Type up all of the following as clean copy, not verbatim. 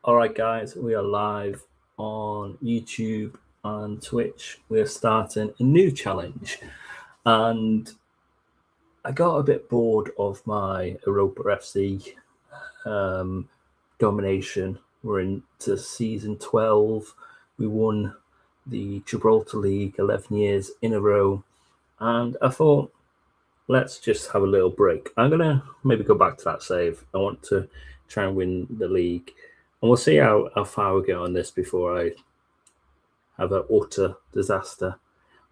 All right, guys, we are live on YouTube and Twitch. We're starting a new challenge, and I got a bit bored of my Europa FC domination. We're into season 12. We won the Gibraltar League 11 years in a row, and I thought, let's just have a little break. I'm going to maybe go back to that save. I want to try and win the league. And we'll see how far we go on this before I have an utter disaster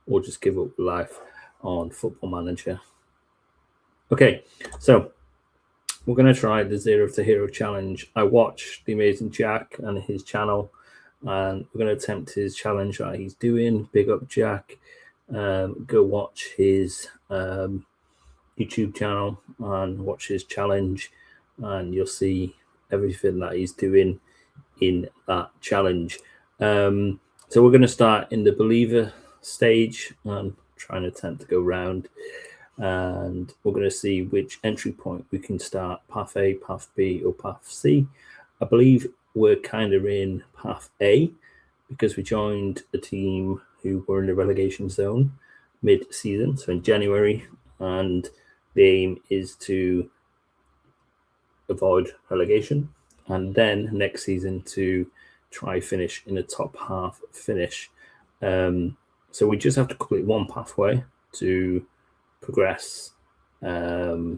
or just give up life on Football Manager. Okay, so we're going to try the Zero to Hero challenge. I watched the amazing Jack and his channel, and we're going to attempt his challenge that he's doing. Big up Jack. Go watch his YouTube channel and watch his challenge, and you'll see everything that he's doing in that challenge. So we're going to start in the believer stage and try and attempt to go round, and we're going to see which entry point we can start, path A, path B, or path C. I believe we're kind of in path A because we joined a team who were in the relegation zone mid-season, so in January, and the aim is to avoid relegation, and then next season to try finish in a top half finish. So we just have to complete one pathway to progress that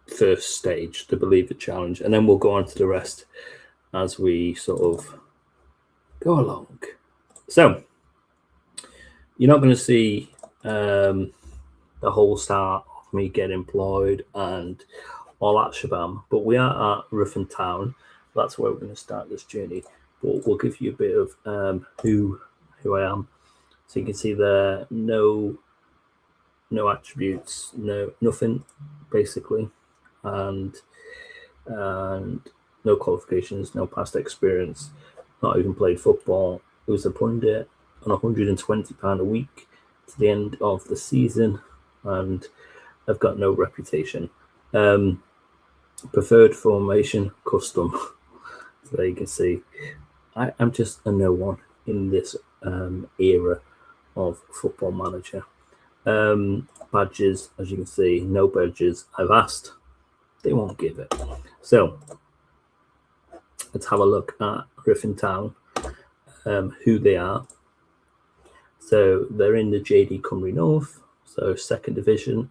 first stage, the Believer Challenge, and then we'll go on to the rest as we sort of go along. So you're not going to see the whole start of me getting employed and all that shabam, but we are at Ruthin town. That's where we're going to start this journey. But we'll give you a bit of who I am. So you can see there, no attributes, nothing basically, and no qualifications, no past experience, not even played football. It was a pundit on £120 a week to the end of the season, and I've got no reputation. Preferred formation, custom. So there you can see I'm just a no one in this era of Football Manager. Badges, as you can see, no badges. I've asked, they won't give it. So let's have a look at Ruthin Town, who they are. So they're in the JD Cymru North, so second division,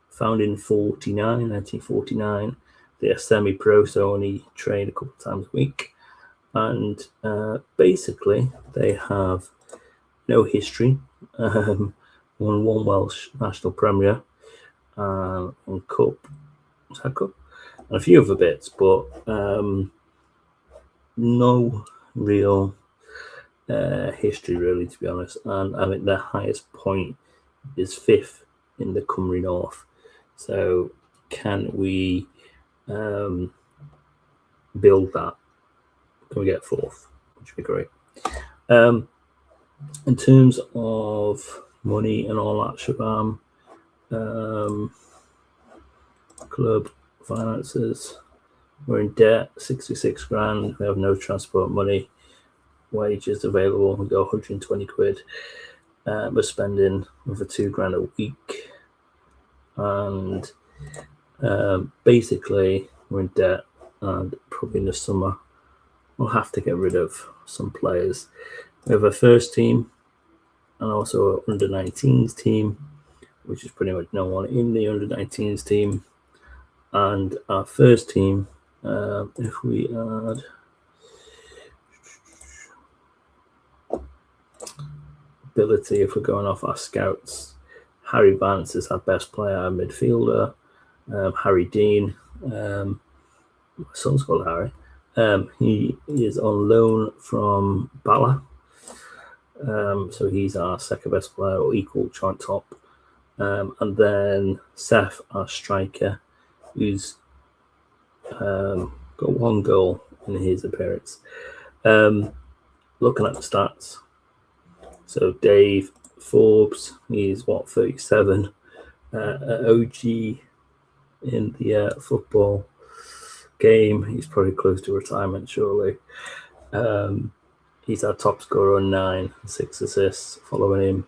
founded in 1949. They are semi-pro, so only train a couple of times a week. And basically, they have no history. Won one Welsh National Premier, one Cup, and a few other bits, but no real history, really, to be honest. And I think their highest point is 5th in the Cymru North. So can we build that? Can we get 4th? Which would be great. In terms of money and all that shabam, club finances, we're in debt, 66 grand. We have no transport money. Wages available, we go 120 quid. We're spending over 2 grand a week, and basically we're in debt, and probably in the summer we'll have to get rid of some players. We have a first team and also an under-19s team, which is pretty much no one in the under-19s team. And our first team, if we add ability, if we're going off our scouts, Harry Vance is our best player, our midfielder. Harry Dean, my son's called Harry. He is on loan from Bala. So he's our second best player, or equal joint top. And then Seth, our striker, who's got 1 goal in his appearance. Looking at the stats, so Dave Forbes, he's 37, OG in the football game. He's probably close to retirement, surely. He's our top scorer on 9, 6 assists. Following him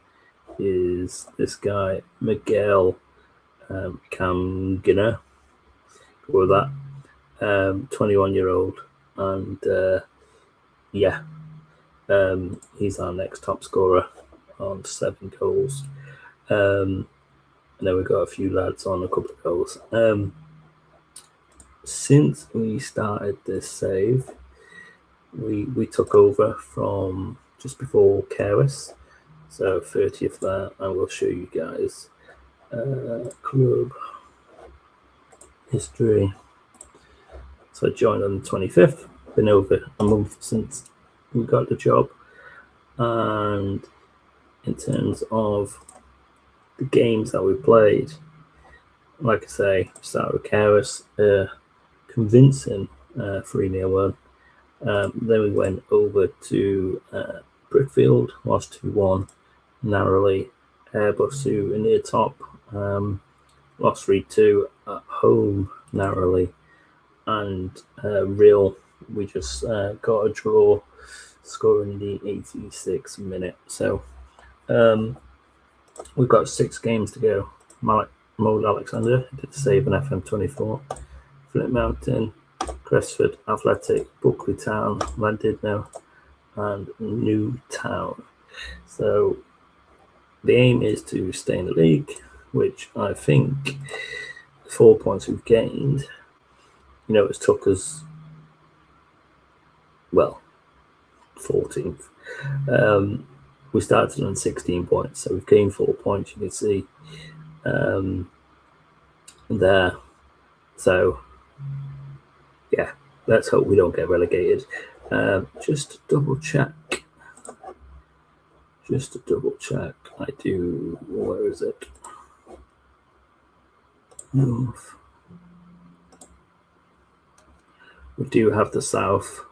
is this guy, Miguel Camginer. With that, 21-year-old, and he's our next top scorer on 7 goals. And then we've got a few lads on a couple of goals. Since we started this save, we took over from just before Keras, so 30th there. I will show you guys club history. So I joined on the 25th. Been over a month since we got the job, and in terms of the games that we played, like I say, started with Keras, convincing 3-0 win. Then we went over to Brickfield, lost 2-1 narrowly. Bosu near top, lost 3-2 at home narrowly. And Real, we just got a draw, scoring in the 86th minute. So we've got 6 games to go. Mold Alexander did the save in FM24. Flint Mountain, Cresford, Athletic, Buckley Town, Llandudno, and Newtown. So the aim is to stay in the league, which I think 4 points we've gained. It's took us, 14th. We started on 16 points, so we've gained 4 points, you can see there. So, yeah, let's hope we don't get relegated. Just to double check. I do, where is it? North. We do have the South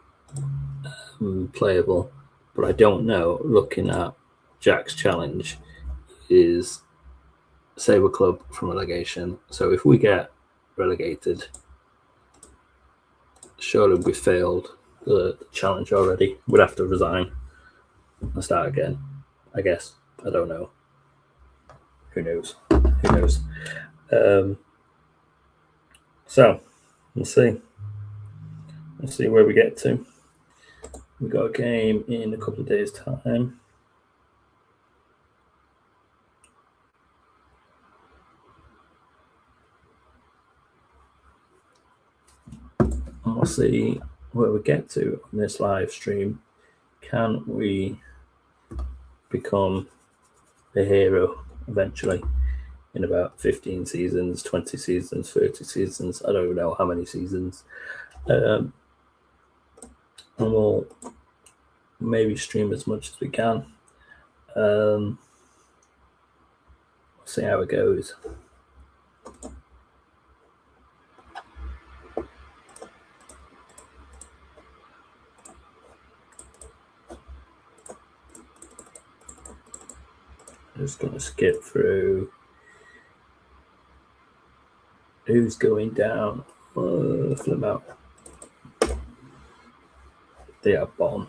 playable, but I don't know, looking at Jack's challenge, is Sabre Club from relegation. So if we get relegated, surely we failed the challenge already. We'd have to resign and start again, I guess. I don't know. Who knows? So we'll see. We'll see where we get to. We've got a game in a couple of days' time. And we'll see where we get to on this live stream. Can we become a hero eventually in about 15 seasons, 20 seasons, 30 seasons? I don't even know how many seasons. And we'll maybe stream as much as we can. We'll see how it goes. Just going to skip through who's going down. Flint Mountain. They are bottom.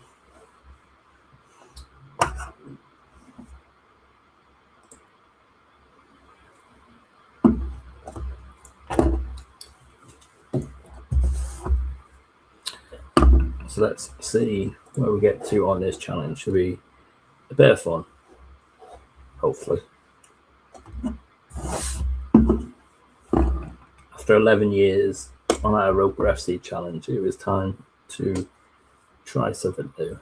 So let's see where we get to on this challenge. Should be a bit of fun, hopefully. After 11 years on our Roper FC challenge, it was time to try something new.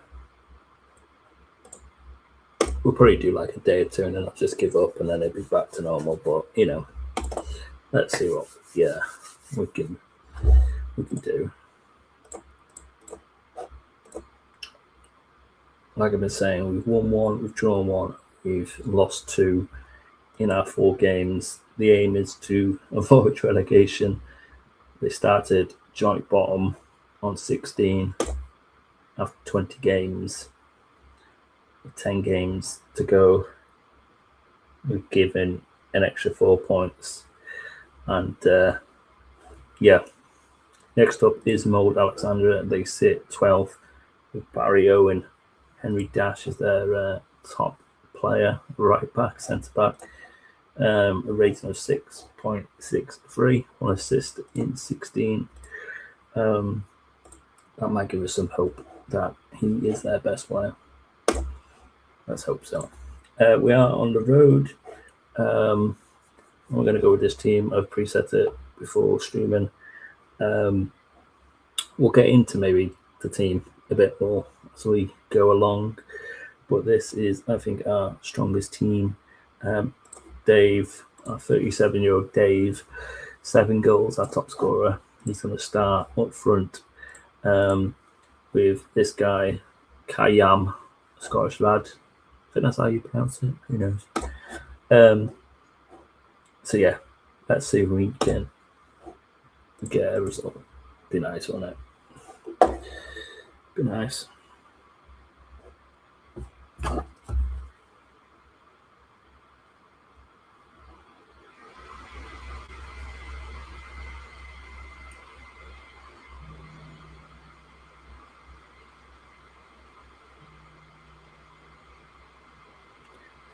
We'll probably do like a day or two and then I'll just give up and then it'll be back to normal. But let's see what we can do. Like I've been saying, we've won 1, we've drawn 1, we've lost 2 in our 4 games. The aim is to avoid relegation. They started joint bottom on 16 after 20 games. With 10 games to go, we've given an extra 4 points. And Next up is Mold Alexandra. They sit 12th with Barry Owen. Henry Dash is their top player, right back, centre back. A rating of 6.63, 1 assist in 16. That might give us some hope that he is their best player. Let's hope so. We are on the road. We're going to go with this team. I've preset it before streaming. We'll get into maybe the team a bit more as we go along, but this is, I think, our strongest team. Dave, our 37-year-old Dave, 7 goals, our top scorer. He's going to start up front with this guy, Kayam, Scottish lad. I think that's how you pronounce it. Who knows? So yeah, let's see if we can get a result. Be nice, wouldn't it? Be nice.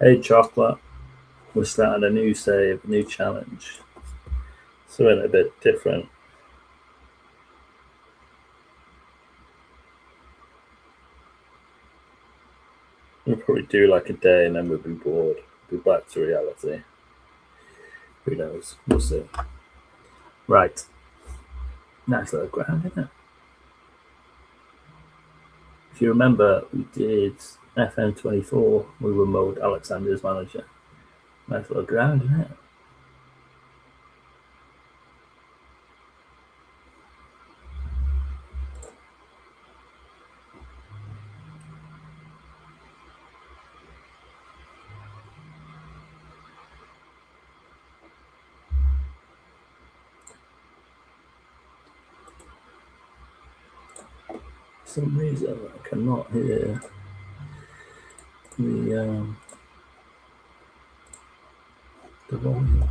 Hey, Chocolate. We're starting a new save, new challenge. Something a bit different. We'll probably do like a day and then we'll be bored. Be back to reality. Who knows? We'll see. Right. Nice little ground, isn't it? If you remember, we did FM24. We were Mold Alexander's manager. Nice little ground, isn't it? For some reason, I cannot hear the volume.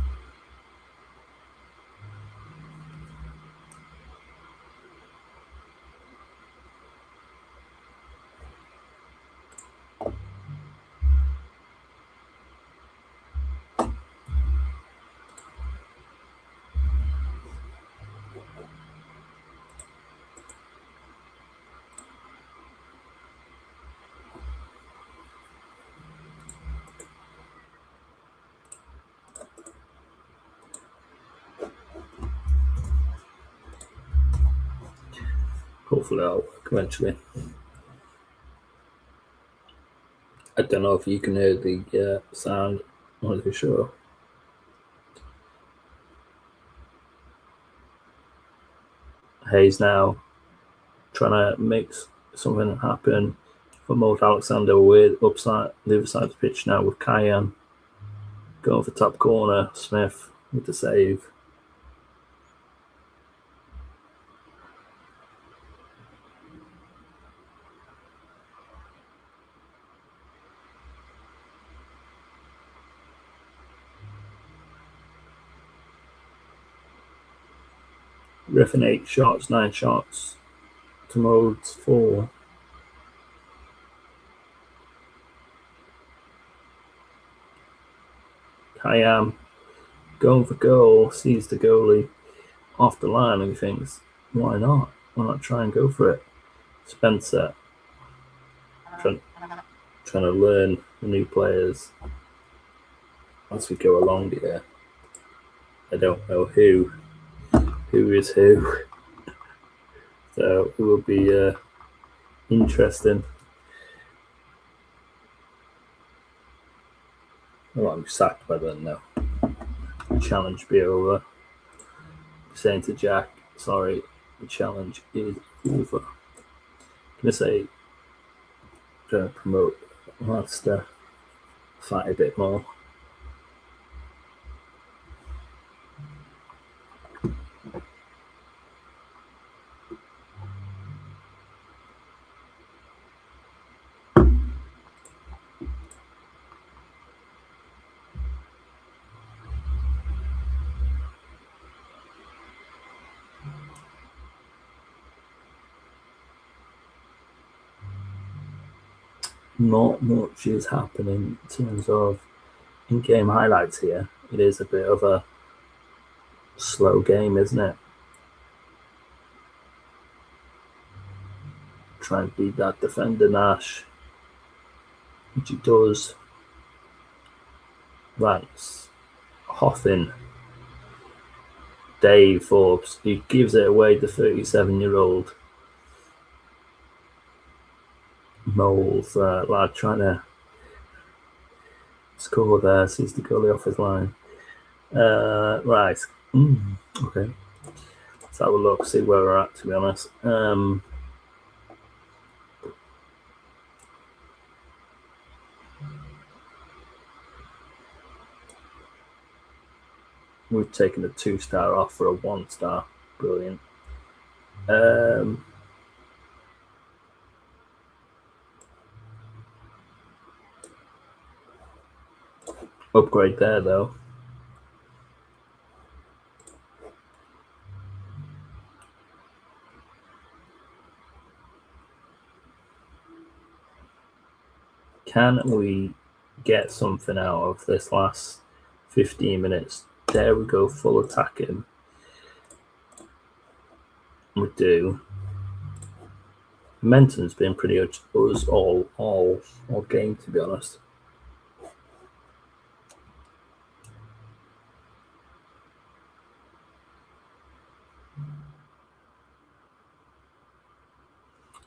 Hopefully that'll work eventually. I don't know if you can hear the sound. I'm not too sure. Hayes now trying to make something happen for Mold Alexander with upside the other side of the pitch now with Kyan going for top corner. Smith with the save. Ruthin 8 shots, 9 shots to Mold's 4. Kayam going for goal, sees the goalie off the line and he thinks, why not? Why not try and go for it? Spencer trying to learn the new players as we go along here. I don't know who is who. So it will be interesting. Oh, I'm sacked by then now. Challenge be over. Saying to Jack, sorry, the challenge is over. Gonna say, trying to promote Master fight a bit more. not much is happening in terms of in-game highlights here. It is a bit of a slow game, isn't it? Try and beat that defender Nash, which he does. That's Ruthin. Dave Forbes, he gives it away to 37-year-old Moles lad trying to score there, sees the goalie off his line. Right. Okay. Let's have a look, see where we're at, to be honest. We've taken a 2-star off for a 1-star. Brilliant. Upgrade there, though. Can we get something out of this last 15 minutes? There we go, full attacking. We do. Momentum's been pretty much us all game, to be honest.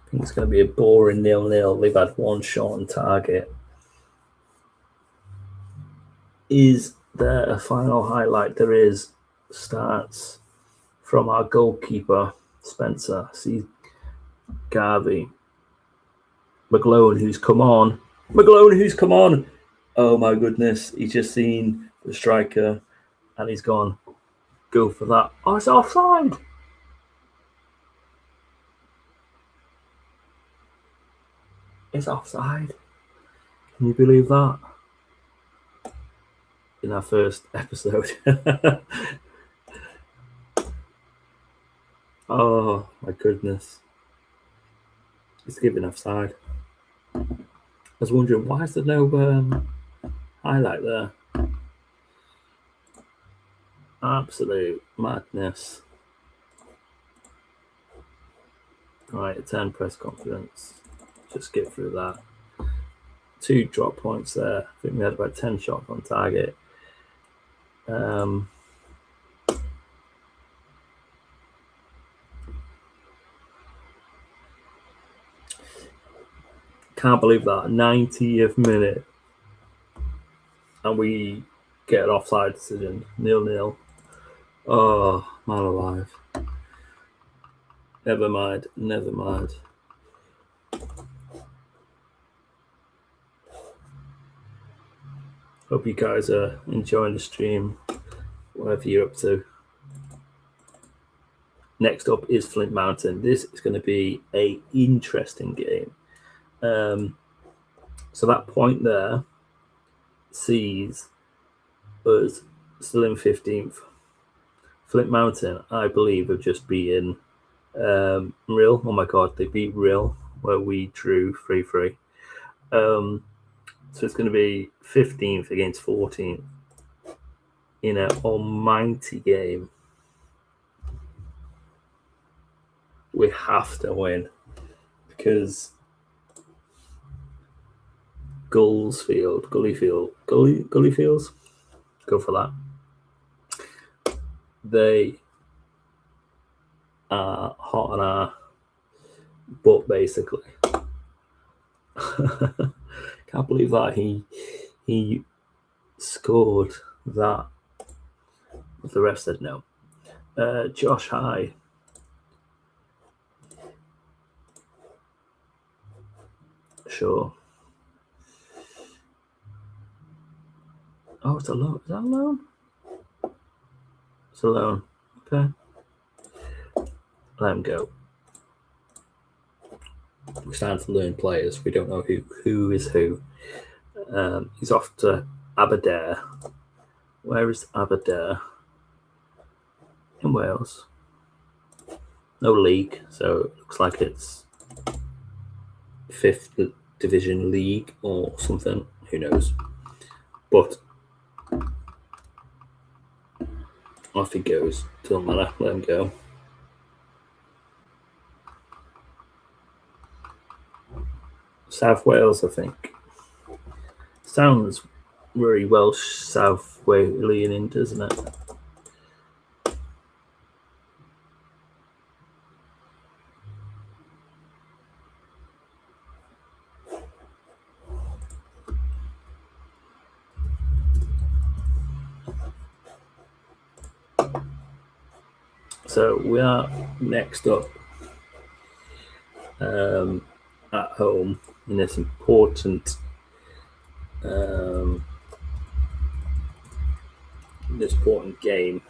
I think it's going to be a boring 0-0. They've had one shot on target. Is there a final highlight? There is. Starts from our goalkeeper, Spencer. See Garvey. McGlone, who's come on. Oh my goodness. He's just seen the striker and he's gone, go for that. Oh, it's offside. It's offside. Can you believe that? In our first episode. Oh my goodness. It's giving offside. I was wondering, why is there no highlight there? Absolute madness. Right, a 10 press conference. Just get through that. 2 drop points there. I think we had about 10 shots on target. Can't believe that. 90th minute. And we get an offside decision. 0-0. Oh, man alive. Never mind. Hope you guys are enjoying the stream, whatever you're up to. Next up is Flint Mountain. This is going to be an interesting game. So that point there sees us still in 15th. Flint Mountain, I believe, have just beaten Real. Oh my god, they beat Real, where we drew 3-3. So it's going to be 15th against 14th in an almighty game. We have to win because Gullyfields, go for that. They are hot on our butt, basically. Can't believe that he scored that. The ref said no. Josh High. Sure. Oh, it's a loan. Is that a loan? It's a loan. Okay. Let him go. We're starting to learn players. We don't know who is who. He's off to Aberdare. Where is Aberdare? In Wales. No league, so it looks like it's 5th division league or something. Who knows? But off he goes. Doesn't matter. Let him go. South Wales, I think. Sounds very Welsh, South Walian, doesn't it? So we are next up at home in this important game.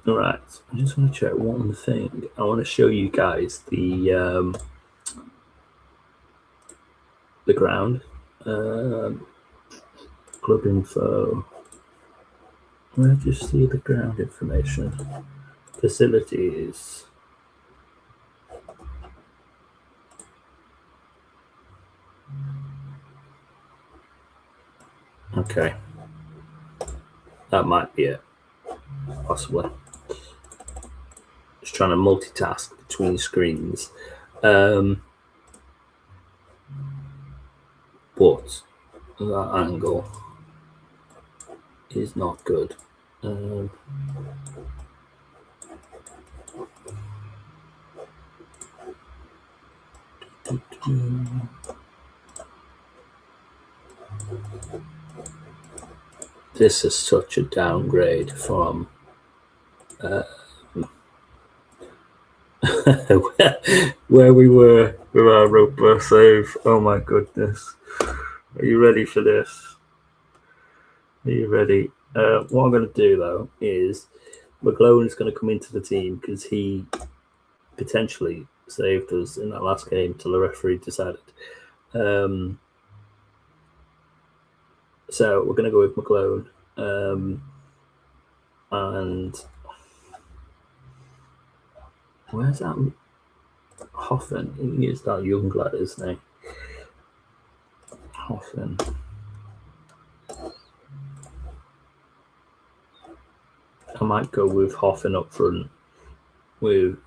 All right, I just want to check one thing. I want to show you guys the ground. Club info. Where do you see the ground information? Facilities. Okay, that might be it, possibly. Just trying to multitask between screens. But that angle is not good. This is such a downgrade from where we were with our roper save. Oh my goodness. Are you ready for this? Are you ready? What I'm going to do though is McGlone is going to come into the team because he potentially saved us in that last game till the referee decided. So we're going to go with McGlone. And where's that? Hoffin. He is that young lad, isn't he? Hoffin. I might go with Hoffin up front with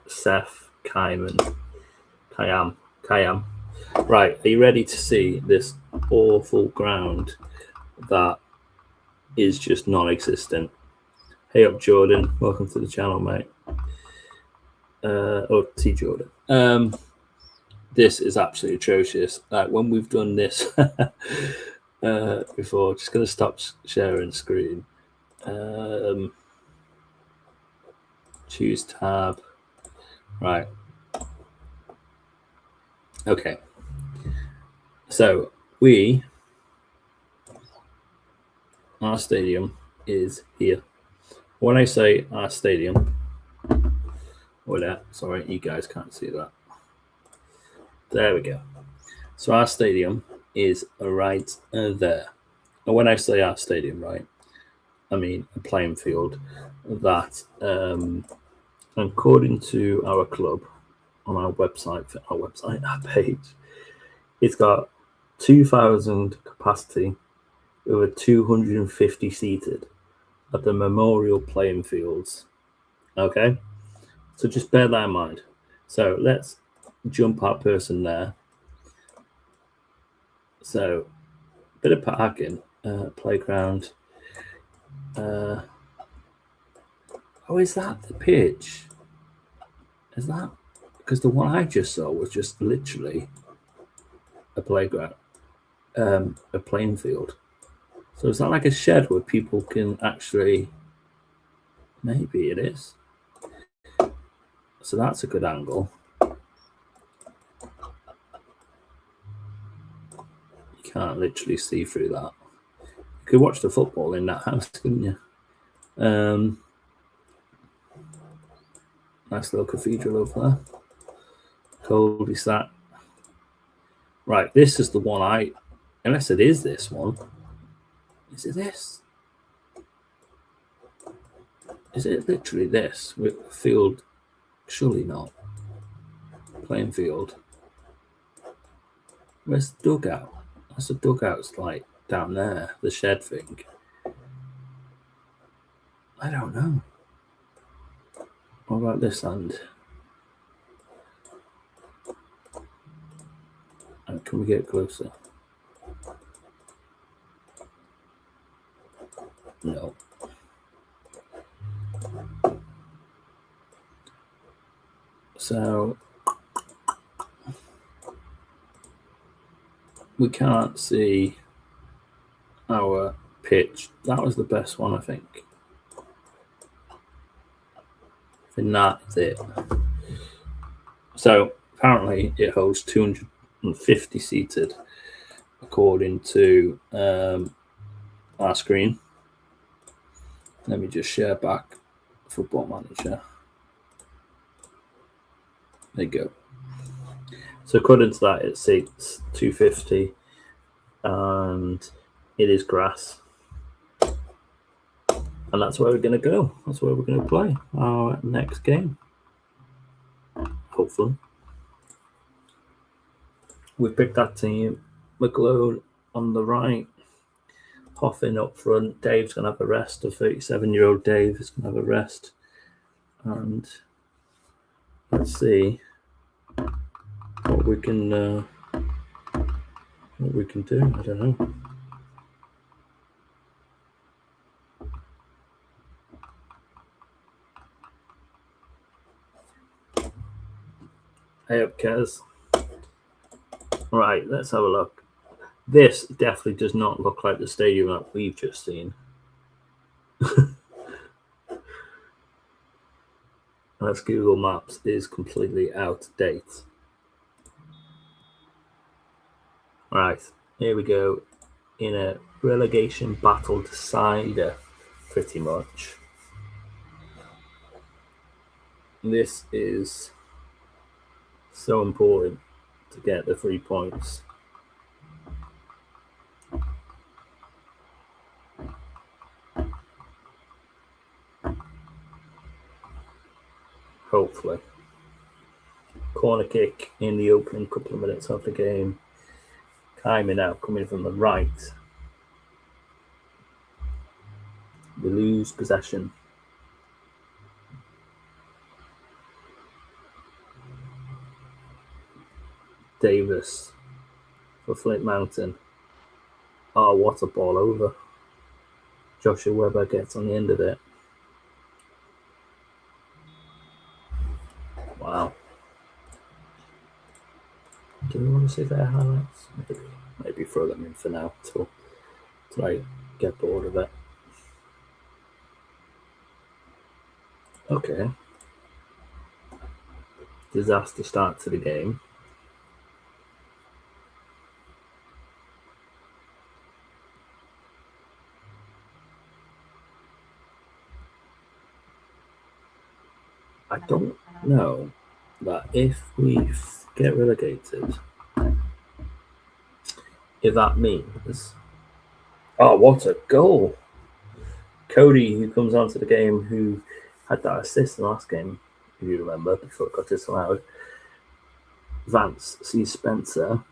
Seth, Kayam. Right, are you ready to see this awful ground that is just non-existent? Hey up, Jordan. Welcome to the channel, mate. T Jordan. This is absolutely atrocious. Like when we've done this before, just going to stop sharing screen. Choose tab. Right. Okay. So our stadium is here. When I say our stadium, sorry, you guys can't see that. There we go. So our stadium is right there. And when I say our stadium, right, I mean a playing field that, according to our club on our page, it's got 2,000 capacity over 250 seated at the Memorial playing fields. Okay, so just bear that in mind. So let's jump our person there. So bit of parking, playground. Oh, is that the pitch? Is that because the one I just saw was just literally a playground, a playing field. So is that like a shed where people can actually Maybe it is. So that's a good angle. You can't literally see through that. You could watch the football in that house, couldn't you? Nice little cathedral over there. Cold is that. Right, this is the one unless it is this one. Is it this? Is it literally this? With field? Surely not. Playing field. Where's the dugout? That's the dugout's like down there, the shed thing. I don't know. What about this end? Can we get closer? No. So we can't see our pitch. That was the best one, I think. And that's it. So apparently it holds 250 seated, according to our screen. Let me just share back Football Manager. There you go. So according to that, it seats 250, and it is grass. And that's where we're going to go. That's where we're going to play our next game. Hopefully. We picked that team. McGlone on the right. Hoffin up front. Dave's going to have a rest. The 37-year-old Dave is going to have a rest. And let's see what we can do. I don't know. Hey up, Kez. Right, let's have a look. This definitely does not look like the stadium that we've just seen. Unless Google Maps is completely out of date. Right, here we go. In a relegation battle decider, pretty much. This is so important to get the 3 points. Hopefully. Corner kick in the opening couple of minutes of the game. Kaimer now coming from the right. We lose possession. Davis for Flint Mountain. Oh, what a ball over. Joshua Webber gets on the end of it. Wow. Do we want to see their highlights? Maybe throw them in for now till I get bored of it. Okay. Disaster start to the game. I don't know that if we get relegated, if that means... Oh, what a goal. Cody, who comes onto the game, who had that assist in the last game, if you remember, before it got disallowed. Vance sees Spencer,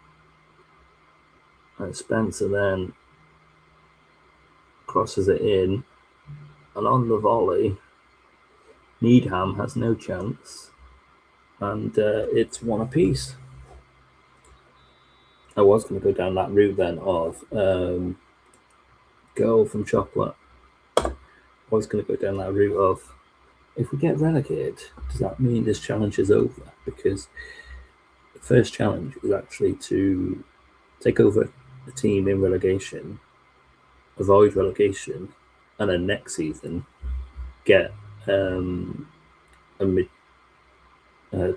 and Spencer then crosses it in, and on the volley, Needham has no chance, and it's one apiece. I was going to go down that route then of goal from Chocolate. I was going to go down that route of, if we get relegated, does that mean this challenge is over? Because the first challenge is actually to take over the team in relegation, avoid relegation, and then next season get a mid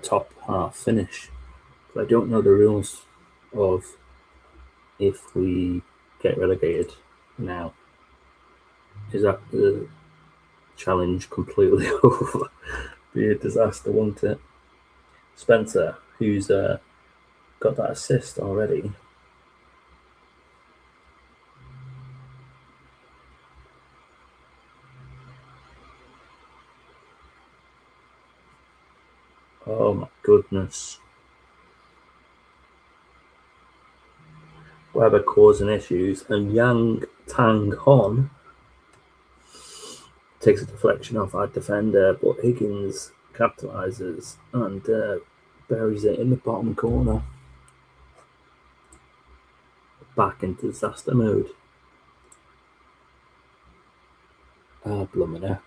top half finish. But I don't know the rules of if we get relegated now. Is that the challenge completely over? Be a disaster, won't it? Spencer, who's got that assist already. Oh my goodness. Weber causing issues, and Yang Tang Hon takes a deflection off our defender, but Higgins capitalises and buries it in the bottom corner. Back into disaster mode. Blooming heck.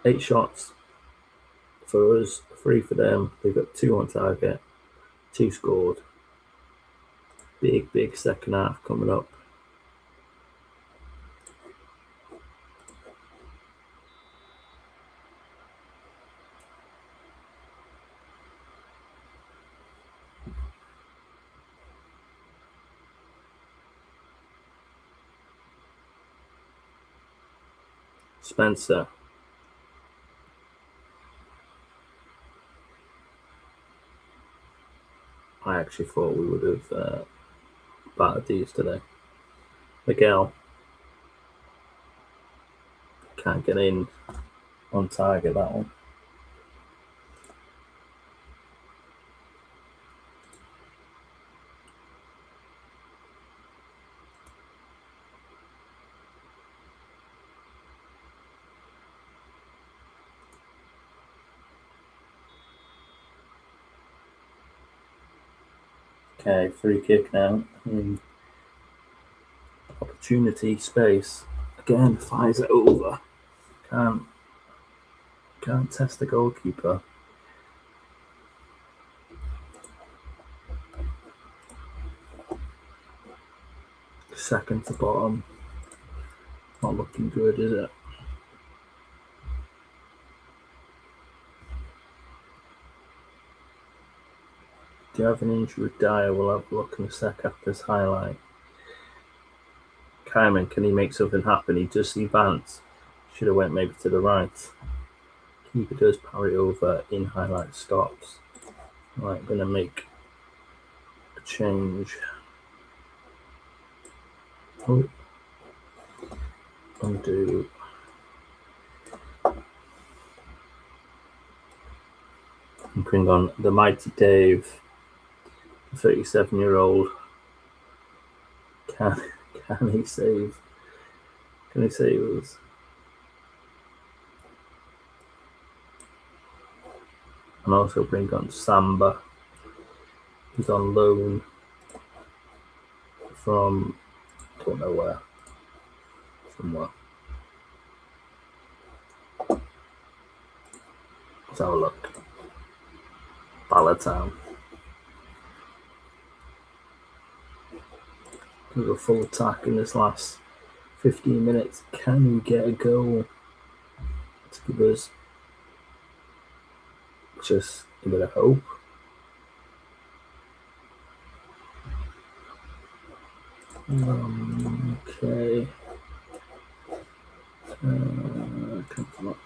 8 shots for us, 3 for them. They've got 2 on target, 2 scored. Big second half coming up. Spencer. I actually thought we would have battered these today. Miguel can't get in on target, that one. Okay, free kick now. Opportunity, space. Again, fires it over. Can't test the goalkeeper. Second to bottom. Not looking good, is it? Do you have an injury with Dyer? We'll have a look in a sec after this highlight. Kyman, can he make something happen? He does see Vance. Should have went maybe to the right. Keeper does power it over in highlight stops. Right, I'm going to make a change. Oh. Undo. And bring on the mighty Dave, 37-year-old. Can he save? Can he save us? And also bring on Samba, who's on loan from, I don't know where, somewhere. Let's have a look. Ballatown. We've a full attack in this last 15 minutes. Can we get a goal to give us just a bit of hope? Okay. Come up.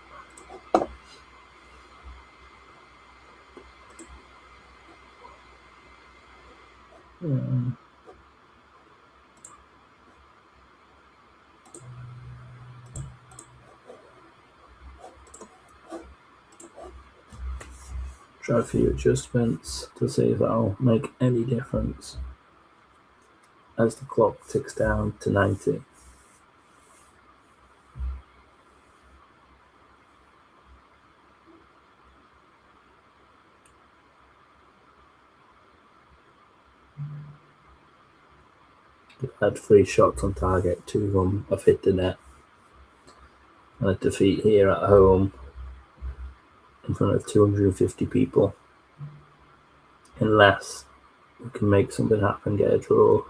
Try a few adjustments to see if that'll make any difference as the clock ticks down to 90. We've had 3 shots on target, 2 of them have hit the net. And a defeat here at home in front of 250 people in unless we can make something happen, get a draw.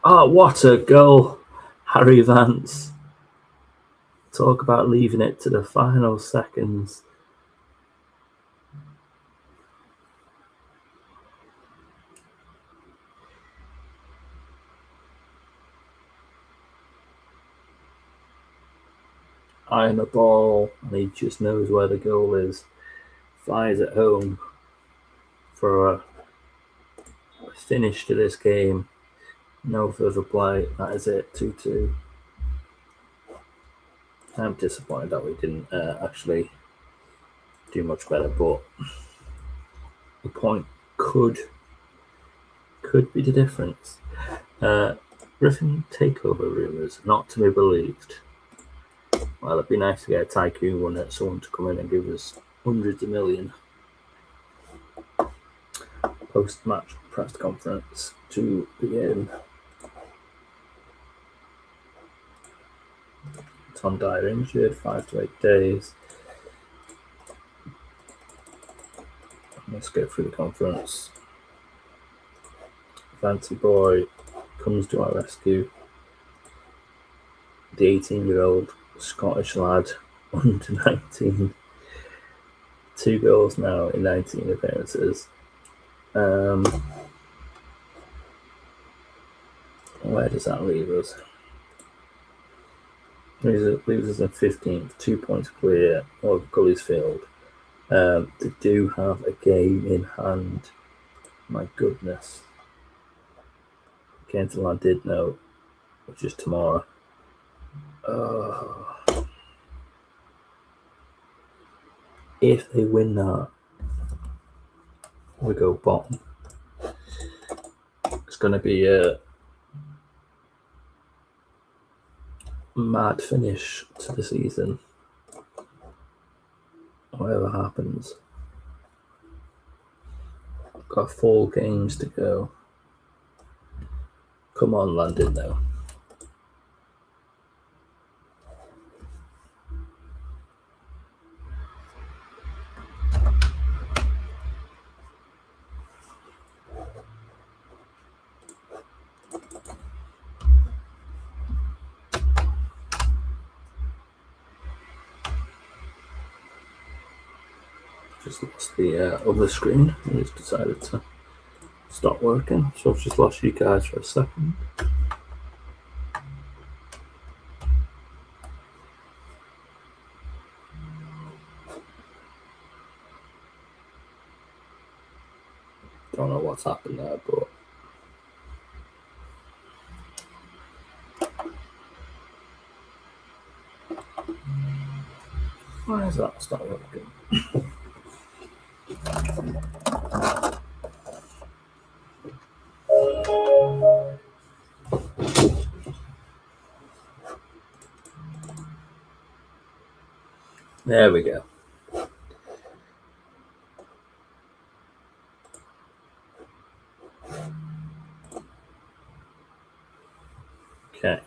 Oh, what a goal, Harry Vance. Talk about leaving it to the final seconds. Eyeing the ball, and he just knows where the goal is. Fires it home for a finish to this game. No further play. That is it, 2-2. I'm disappointed that we didn't actually do much better, but the point could be the difference. Ruthin takeover rumours, not to be believed. Well, it'd be nice to get a tycoon one at someone to come in and give us hundreds of million. Post-match press conference to begin. Tom Dyer injured, 5 to 8 days. Let's go through the conference. Fancy Boy comes to our rescue. The 18-year-old Scottish lad, under 19. 2 goals now in 19 appearances. Where does that leave us? Leaves us in 15th, 2 points clear of Gulliesfield. They do have a game in hand. My goodness. Against the I did know, which is tomorrow. If they win that, we go bottom. It's going to be a mad finish to the season. Whatever happens. Got 4 games to go. Come on, London, though. Just lost the other screen. I just decided to stop working, so I've just lost you guys for a second. Don't know what's happened there, but why is that start working? There we go. Okay.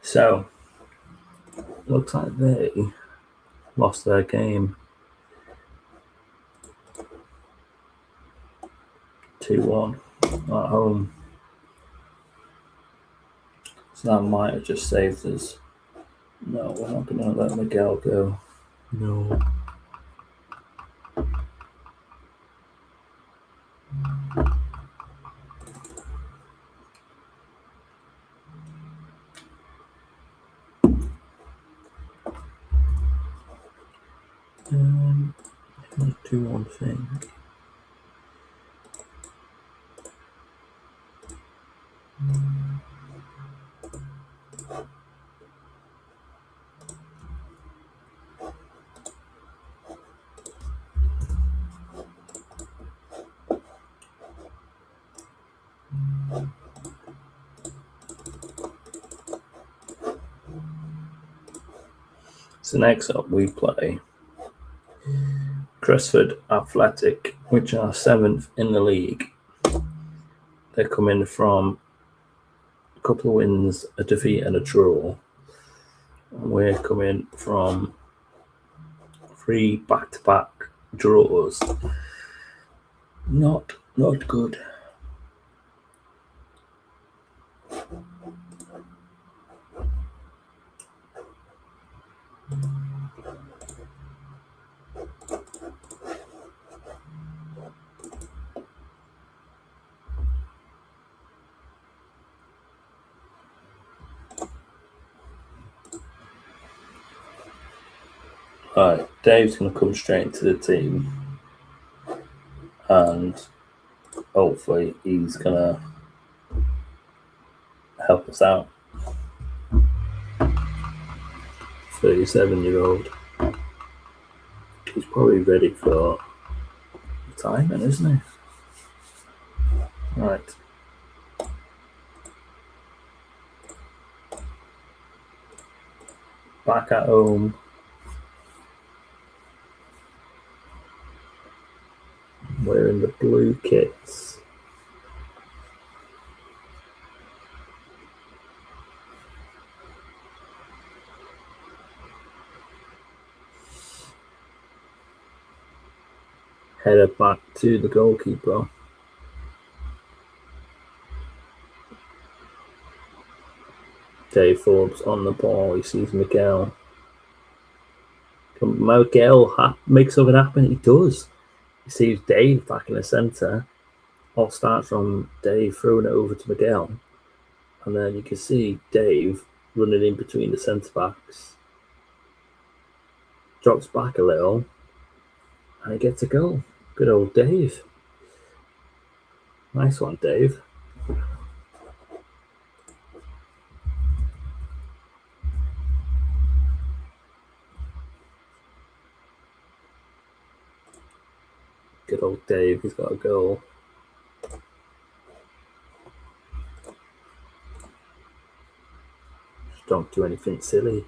So, looks like they lost their game 2-1 at home. So that might have just saved us. No, we're not going to let Miguel go. No. Let's do one thing. So next up we play Cresford Athletic, which are 7th in the league. They're coming from a couple of wins, a defeat and a draw. We're coming from 3 back-to-back draws. Not good. Right, Dave's going to come straight into the team, and hopefully he's going to help us out. 37-year-old. He's probably ready for retirement, isn't he? Right. Back at home. Wearing the blue kits. Header back to the goalkeeper. Dave Forbes on the ball. He sees Miguel. Can Miguel make something happen? He does. He sees Dave back in the centre. All starts from Dave throwing it over to Miguel. And then you can see Dave running in between the centre backs. Drops back a little. And he gets a goal. Good old Dave. Nice one, Dave. Good old Dave. He's got a goal. Just don't do anything silly.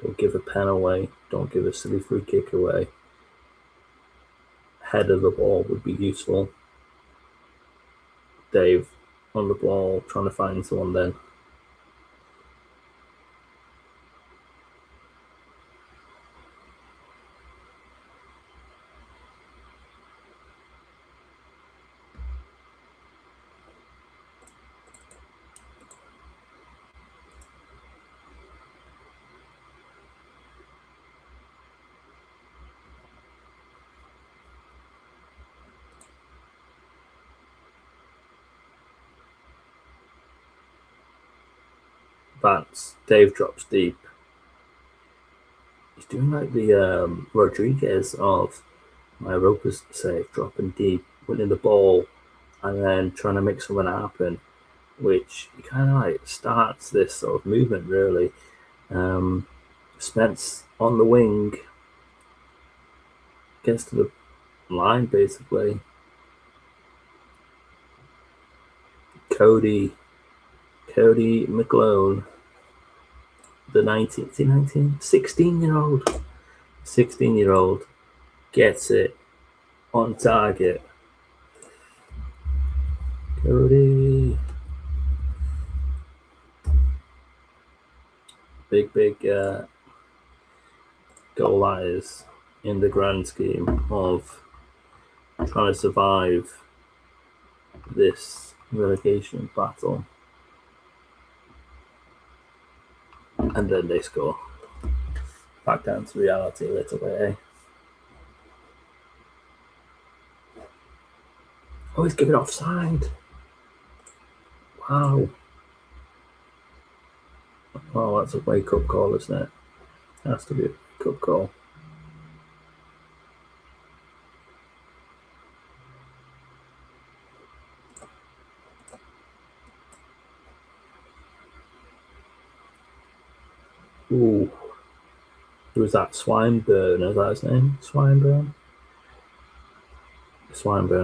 Don't give a pen away. Don't give a silly free kick away. Head of the ball would be useful. Dave on the ball, trying to find someone then. Bats. Dave drops deep. He's doing like the Rodriguez of my Europa's save, dropping deep, winning the ball, and then trying to make something happen, which he kind of like starts this sort of movement really. Spence on the wing, gets to the line basically. Cody McLone, the 16-year-old gets it on target. Cody. Big goal that is in the grand scheme of trying to survive this relegation battle. And then they score. Back down to reality a little bit, eh? Oh, he's giving offside. Wow. Oh, that's a wake-up call, isn't it? Has to be a wake-up call. Ooh. Who's that? Swinburne, is that his name? Swinburne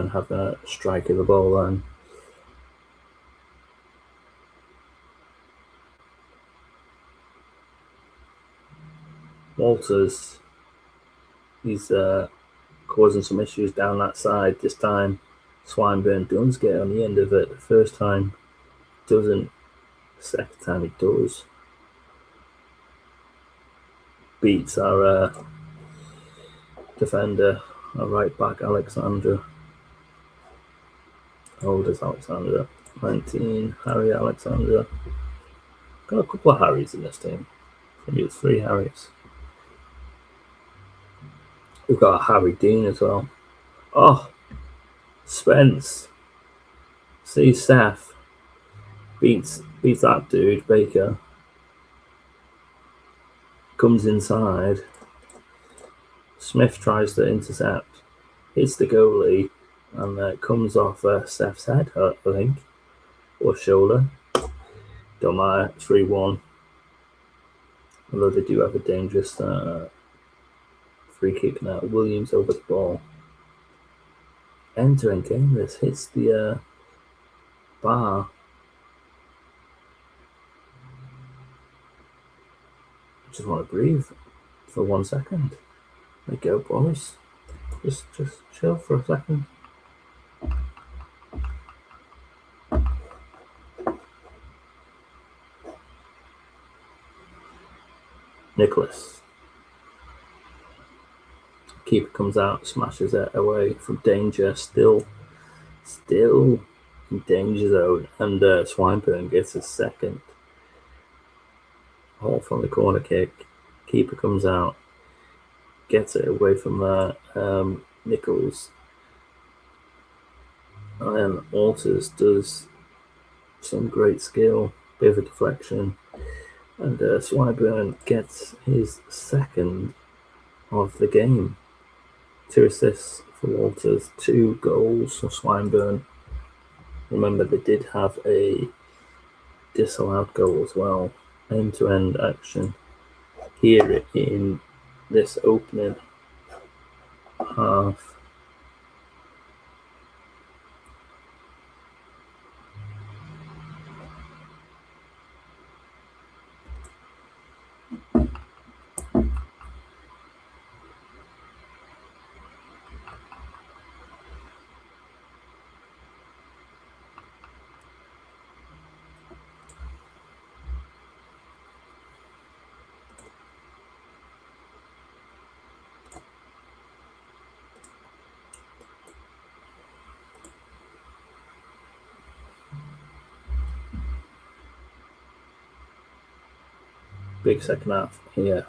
having a strike of the ball then. Walters, he's causing some issues down that side. This time, Swinburne does get on the end of it. The first time, doesn't. The second time, he does. beats our defender, our right back, Alexandra. How old is Alexandra? 19. Harry Alexandra. Got a couple of Harrys in this team. I think it's 3 Harrys. We've got a Harry Dean as well. Oh, Spence. See Seth. Beats that dude, Baker. Comes inside. Smith tries to intercept. Hits the goalie. And comes off Seth's head, I think. Or shoulder. Don't matter. 3-1. Although they do have a dangerous free kick now. Williams over the ball. Entering game. This hits the bar. I just want to breathe for 1 second. There you go, boys. Just chill for a second. Nicholas. Keeper comes out, smashes it away from danger. Still in danger zone. And Swinburne gets his second. Hall from the corner kick. Keeper comes out. Gets it away from Nichols. And Alters does some great skill. Bit of a deflection. And Swinburne gets his second of the game. 2 assists for Walters, 2 goals for Swinburne. Remember, they did have a disallowed goal as well. End-to-end action here in this opening half. Big second half here.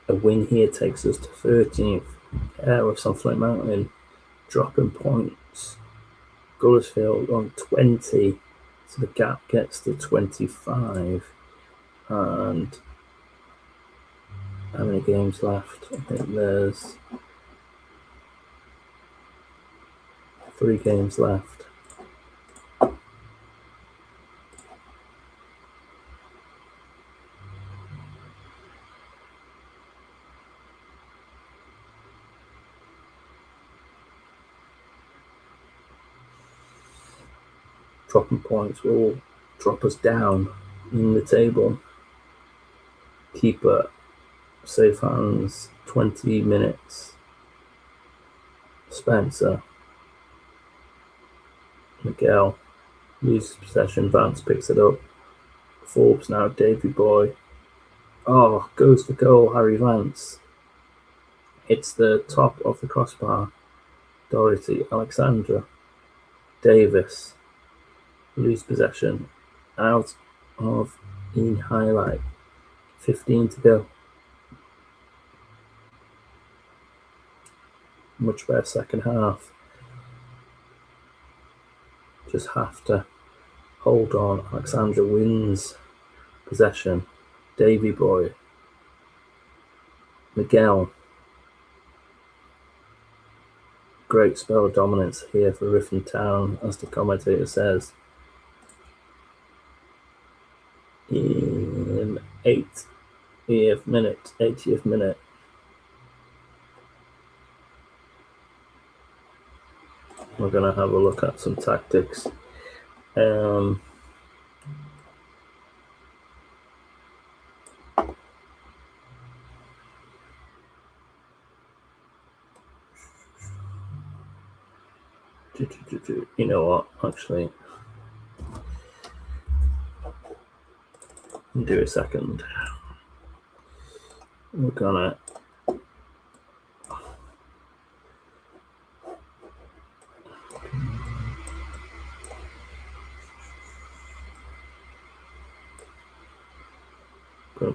A win here takes us to 13th. With some Flint Mountain dropping points. Gullersfield on 20, so the gap gets to 25. And how many games left? I think there's 3 games left. Dropping points will drop us down in the table. Keeper, safe hands, 20 minutes. Spencer. Miguel loses possession. Vance picks it up. Forbes now, Davy Boy. Oh, goes for goal, Harry Vance. Hits the top of the crossbar. Doherty, Alexandra. Davis. Lose possession. Out of in highlight. 15 to go. Much better second half. Just have to hold on. Alexandra wins possession. Davy Boy. Miguel. Great spell of dominance here for Ruthin Town, as the commentator says. In 80th minute. We're going to have a look at some tactics. You know what, actually, do a second. We're gonna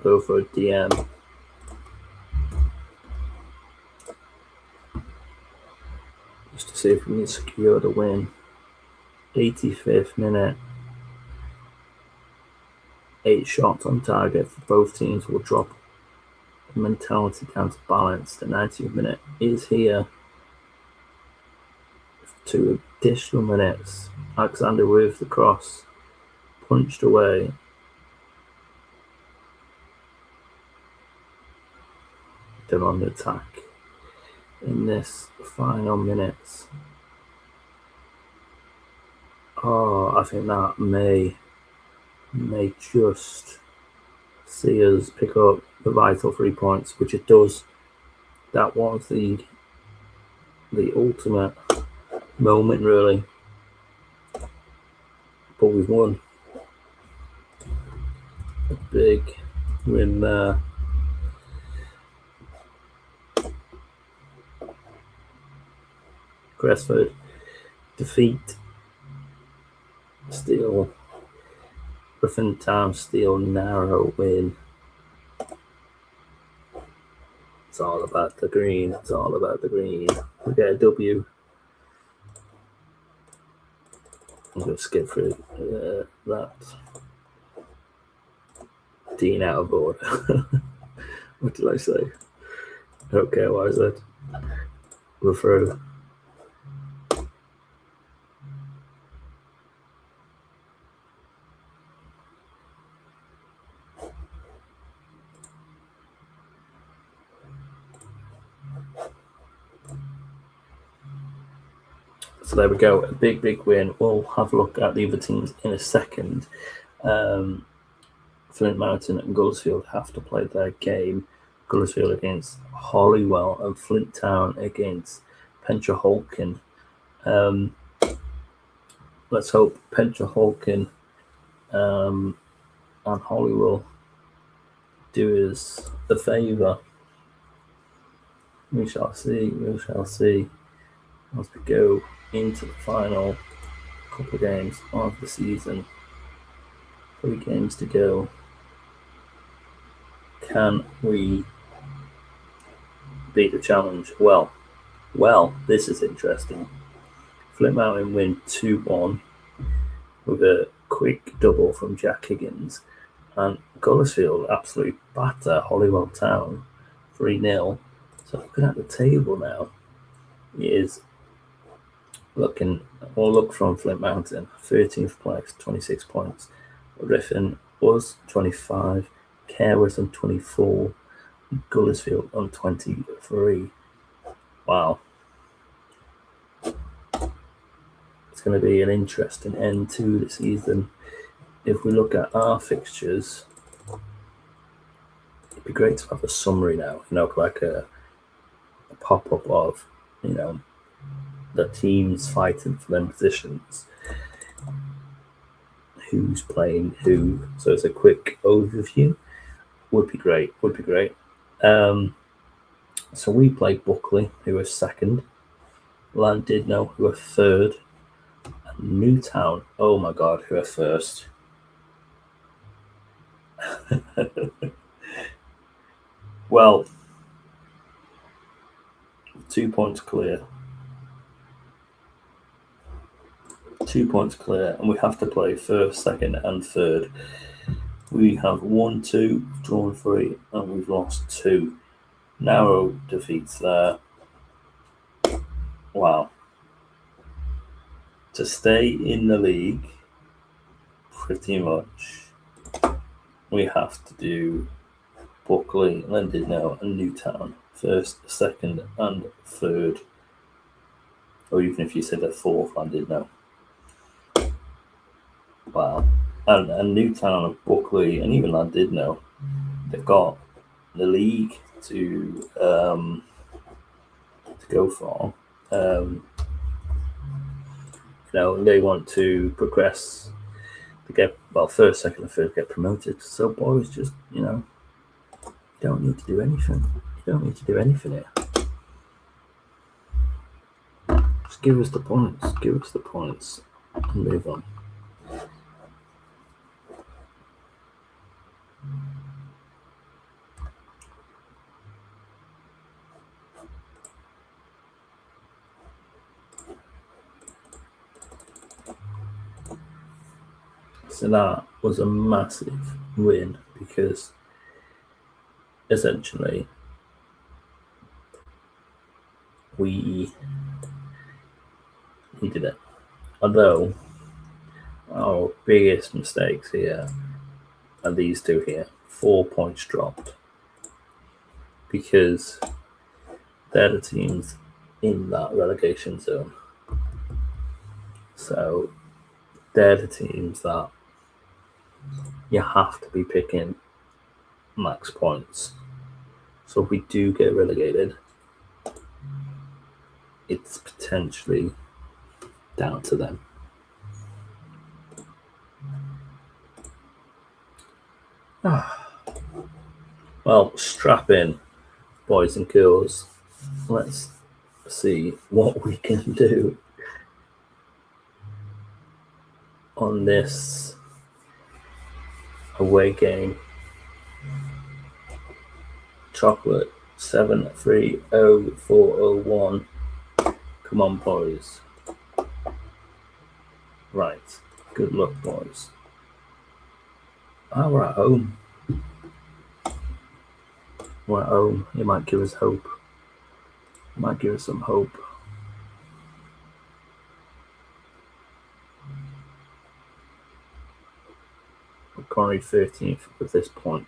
go for a DM. Just to see if we can secure the win. 85th minute. 8 shots on target for both teams will drop the mentality counterbalance. The 90th minute is here. 2 additional minutes. Alexander with the cross. Punched away. They're on the attack in this final minutes. Oh, I think that may just see us pick up the vital 3 points, which it does. That was the ultimate moment, really. But we've won. A big win there. Cresford defeat. Still, Ruthin Town still narrow win. It's all about the green. It's all about the green. We get a W. I'm going to skip through that. Dean out of order. What did I say? I don't care what I said. We're through. So there we go, a big win. We'll have a look at the other teams in a second. Flint Mountain and Gullersfield have to play their game. Gullersfield against Holywell and Flint Town against Pentra-Holkin. Let's hope Pentra-Holkin and Holywell do us a favour. We shall see. As we go into the final couple of games of the season. 3 games to go. Can we beat the challenge? Well, this is interesting. Flint Mountain win 2-1 with a quick double from Jack Higgins, and Gullersfield absolutely batter Holywell Town 3-0. So looking at the table now, is we'll look from Flint Mountain, 13th place, 26 points. Ruthin was 25, Care was on 24, Gullersfield on 23. Wow. It's going to be an interesting end to the season. If we look at our fixtures, it'd be great to have a summary now, like a pop-up of, the teams fighting for them positions, who's playing who. So it's a quick overview. Would be great. So we played Buckley, who was second, Llandudno, who are third, and Newtown, oh my god, who are first. Well, 2 points clear. 2 points clear, and we have to play first, second, and third. We have won 2, drawn 3, and we've lost 2. Narrow defeats there. Wow. To stay in the league, pretty much, we have to do Buckley, Llandudno, and Newtown first, second, and third. Or even if you said a fourth, Llandudno. Wow. And Newtown and Buckley and even Llandudno, they've got the league to go for. They want to progress to get first, second, and third, get promoted. So boys, just You don't need to do anything. You don't need to do anything here. Just give us the points. Give us the points and move on. So that was a massive win because essentially we did it. Although our biggest mistakes here are these two here. 4 points dropped because they're the teams in that relegation zone. So they're the teams that you have to be picking max points. So if we do get relegated, it's potentially down to them. Well, strap in, boys and girls. Let's see what we can do on this away game. Chocolate 730401. Come on, boys. Right. Good luck, boys. We're at home. We're at home. It might give us hope. It might give us some hope. We're currently 13th at this point.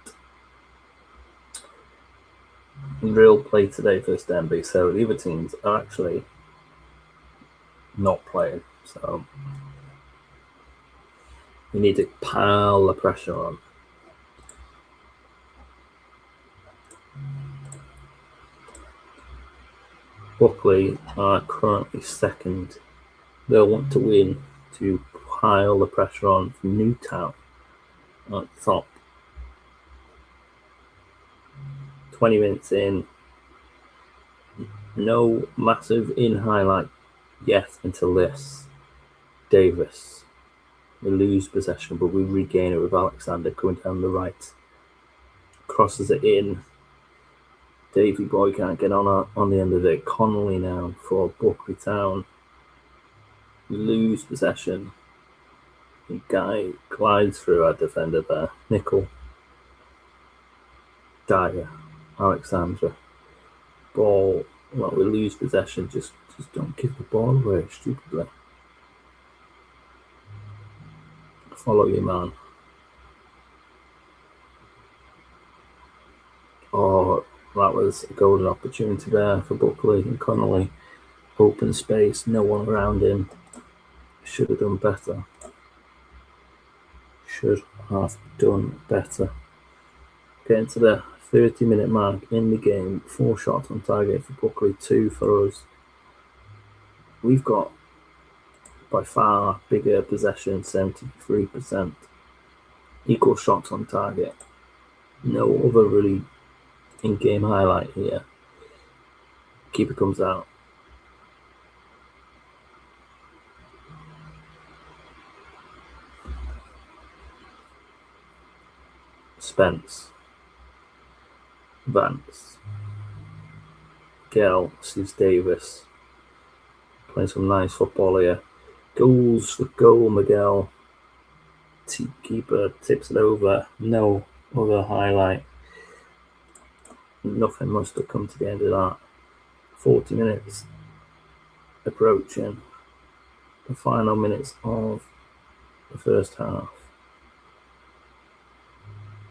Real play today for Denby, so the other teams are actually not playing. So we need to pile the pressure on. Buckley are currently second. They'll want to win to pile the pressure on from Newtown at the top. 20 minutes in. No massive in highlight yet until this. Davis. We lose possession, but we regain it with Alexander going down the right. Crosses it in. Davy Boy can't get on the end of it. Connolly now for Buckley Town. We lose possession. The guy glides through our defender there. Nickel. Dyer. Alexandra. Ball. Well, we lose possession. Just don't give the ball away stupidly. Follow your man. Oh, that was a golden opportunity there for Buckley and Connolly. Open space, no one around him. Should have done better. Should have done better. Getting to the 30-minute mark in the game. 4 shots on target for Buckley, 2 for us. We've got by far bigger possession, 73%. Equal shots on target. No other really in-game highlight here. Keeper comes out. Spence. Vance. Gell sees Davis. Playing some nice football here. Goals for goal, Miguel. Keeper tips it over. No other highlight. Nothing must have come to the end of that. 40 minutes approaching. The final minutes of the first half.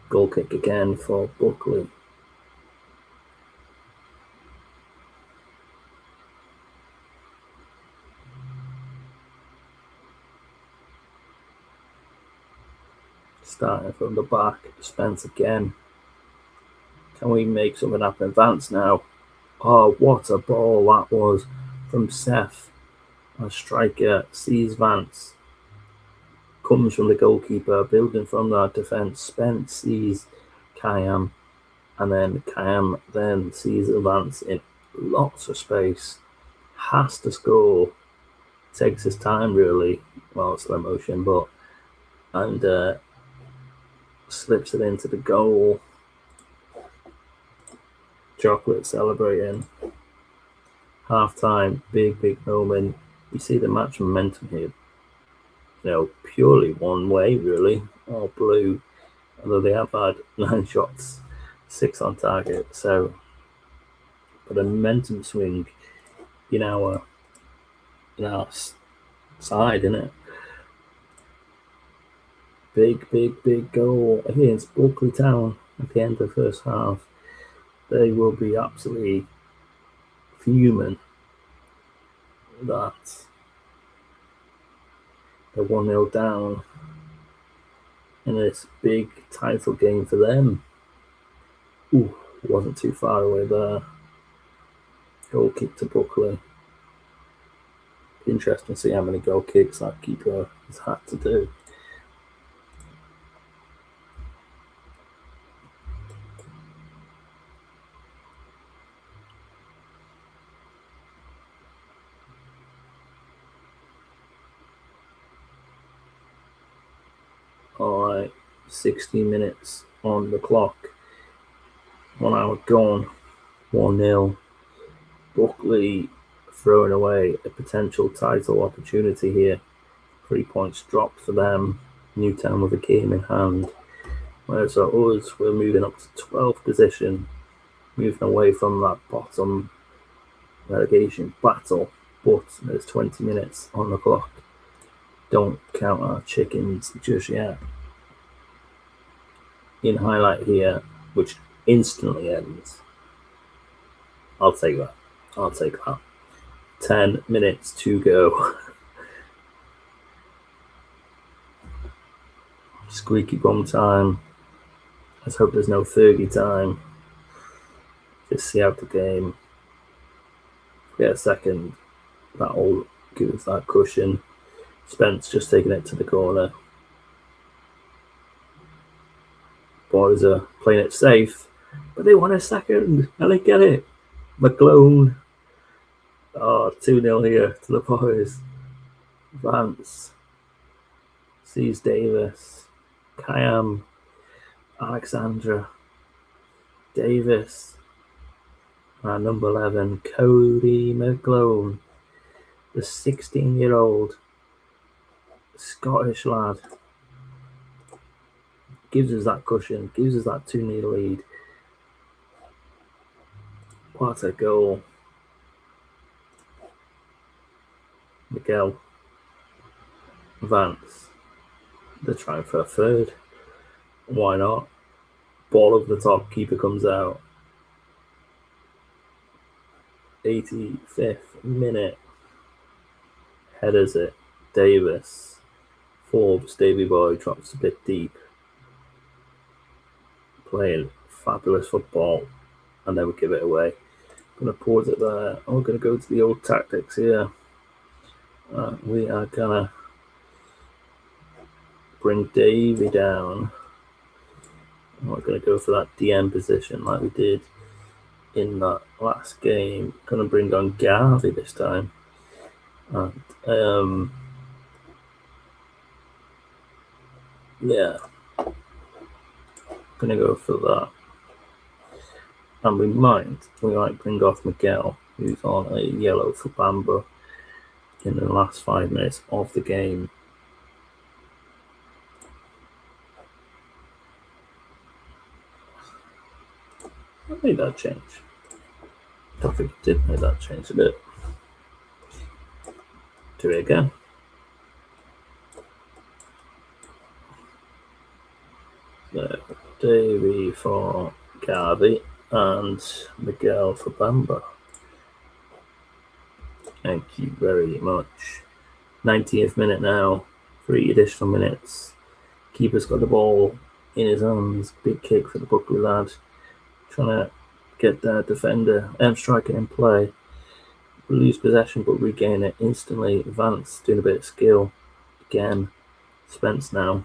Goal kick again for Buckley. Starting from the back, Spence again. Can we make something happen? Vance now. Oh, what a ball that was from Seth. Our striker sees Vance. Comes from the goalkeeper, building from that defence. Spence sees Kayam And then Cam then sees Vance in lots of space, has to score, takes his time really, well, slow motion, and slips it into the goal. Chocolate celebrating. Half-time, big moment. You see the match momentum here. Purely one way, really, all blue. Although they have had 9 shots, 6 on target. So, but a momentum swing in our side, isn't it? Big goal against Bulkley Town at the end of the first half. They will be absolutely fuming that they're 1-0 down in this big title game for them. Ooh, wasn't too far away there. Goal kick to Buckley. Interesting to see how many goal kicks that keeper has had to do. Alright, 60 minutes on the clock. 1 hour gone. 1-0. Buckley throwing away a potential title opportunity here. 3 points dropped for them. Newtown with a game in hand. Whereas us, we're moving up to 12th position. Moving away from that bottom relegation battle. But there's 20 minutes on the clock. Don't count our chickens just yet. In highlight here, which instantly ends. I'll take that. 10 minutes to go. Squeaky bum time. Let's hope there's no Fergie time. Just see out the game. Get a second. That'll give us that cushion. Spence just taking it to the corner. Boys are playing it safe, but they want a second, and they get it. McClone. 2-0 here to the boys. Vance sees Davis. Kayam. Alexandra. Davis. And number 11, Cody McClone. The 16-year-old Scottish lad. Gives us that cushion, gives us that 2-0 lead. What a goal. Miguel. Vance. They're trying for a third. Why not? Ball over the top, keeper comes out. 85th minute. Headers it. Davis. Forbes, Davy Boy drops a bit deep. Playing fabulous football, and then we give it away. Gonna pause it there. We're gonna go to the old tactics here. We are gonna bring Davy down. We're gonna go for that DM position like we did in that last game. Gonna bring on Garvey this time. And yeah. Gonna go for that. And we might bring off Miguel, who's on a yellow for Bamba in the last 5 minutes of the game. I made that change. I think it did make that change a bit. Do it again. So, Davey for Garvey and Miguel for Bamba. Thank you very much. 90th minute now. 3 additional minutes. Keeper's got the ball in his hands. Big kick for the Buckley lad. Trying to get their defender and striker in play. We lose possession but regain it instantly. Vance doing a bit of skill. Again. Spence now.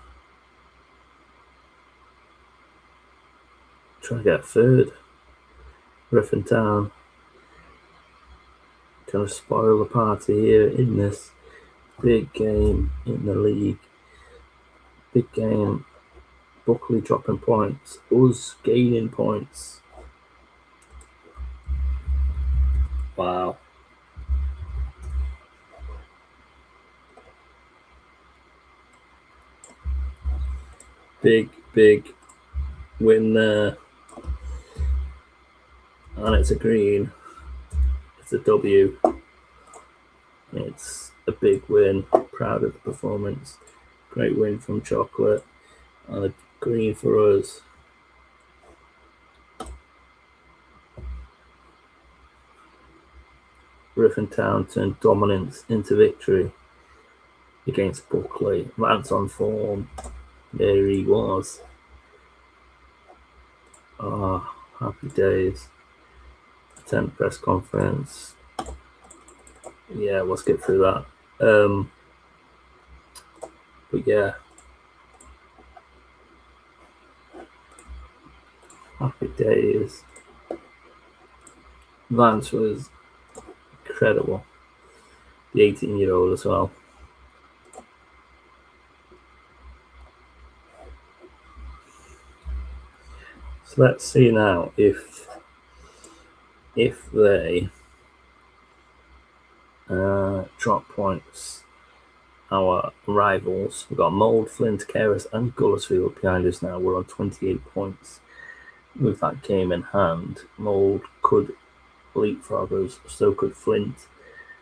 trying to get third. Ruthin Town kind of spoil the party here in this big game in the league. Big game. Buckley dropping points. Us gaining points. Wow. Big win there. And it's a green. It's a W. It's a big win. Proud of the performance. Great win from Chocolate. And a green for us. Ruthin Town turned dominance into victory against Buckley. Vance on form. There he was. Happy days. 10th press conference. Yeah, we'll skip through that. But yeah. Happy days. Vance was incredible. The 18-year-old as well. So let's see now if they drop points. Our rivals, we've got Mould, Flint, Keras and Gullersfield behind us now. We're on 28 points. With that game in hand, Mould could leapfrog us, so could Flint,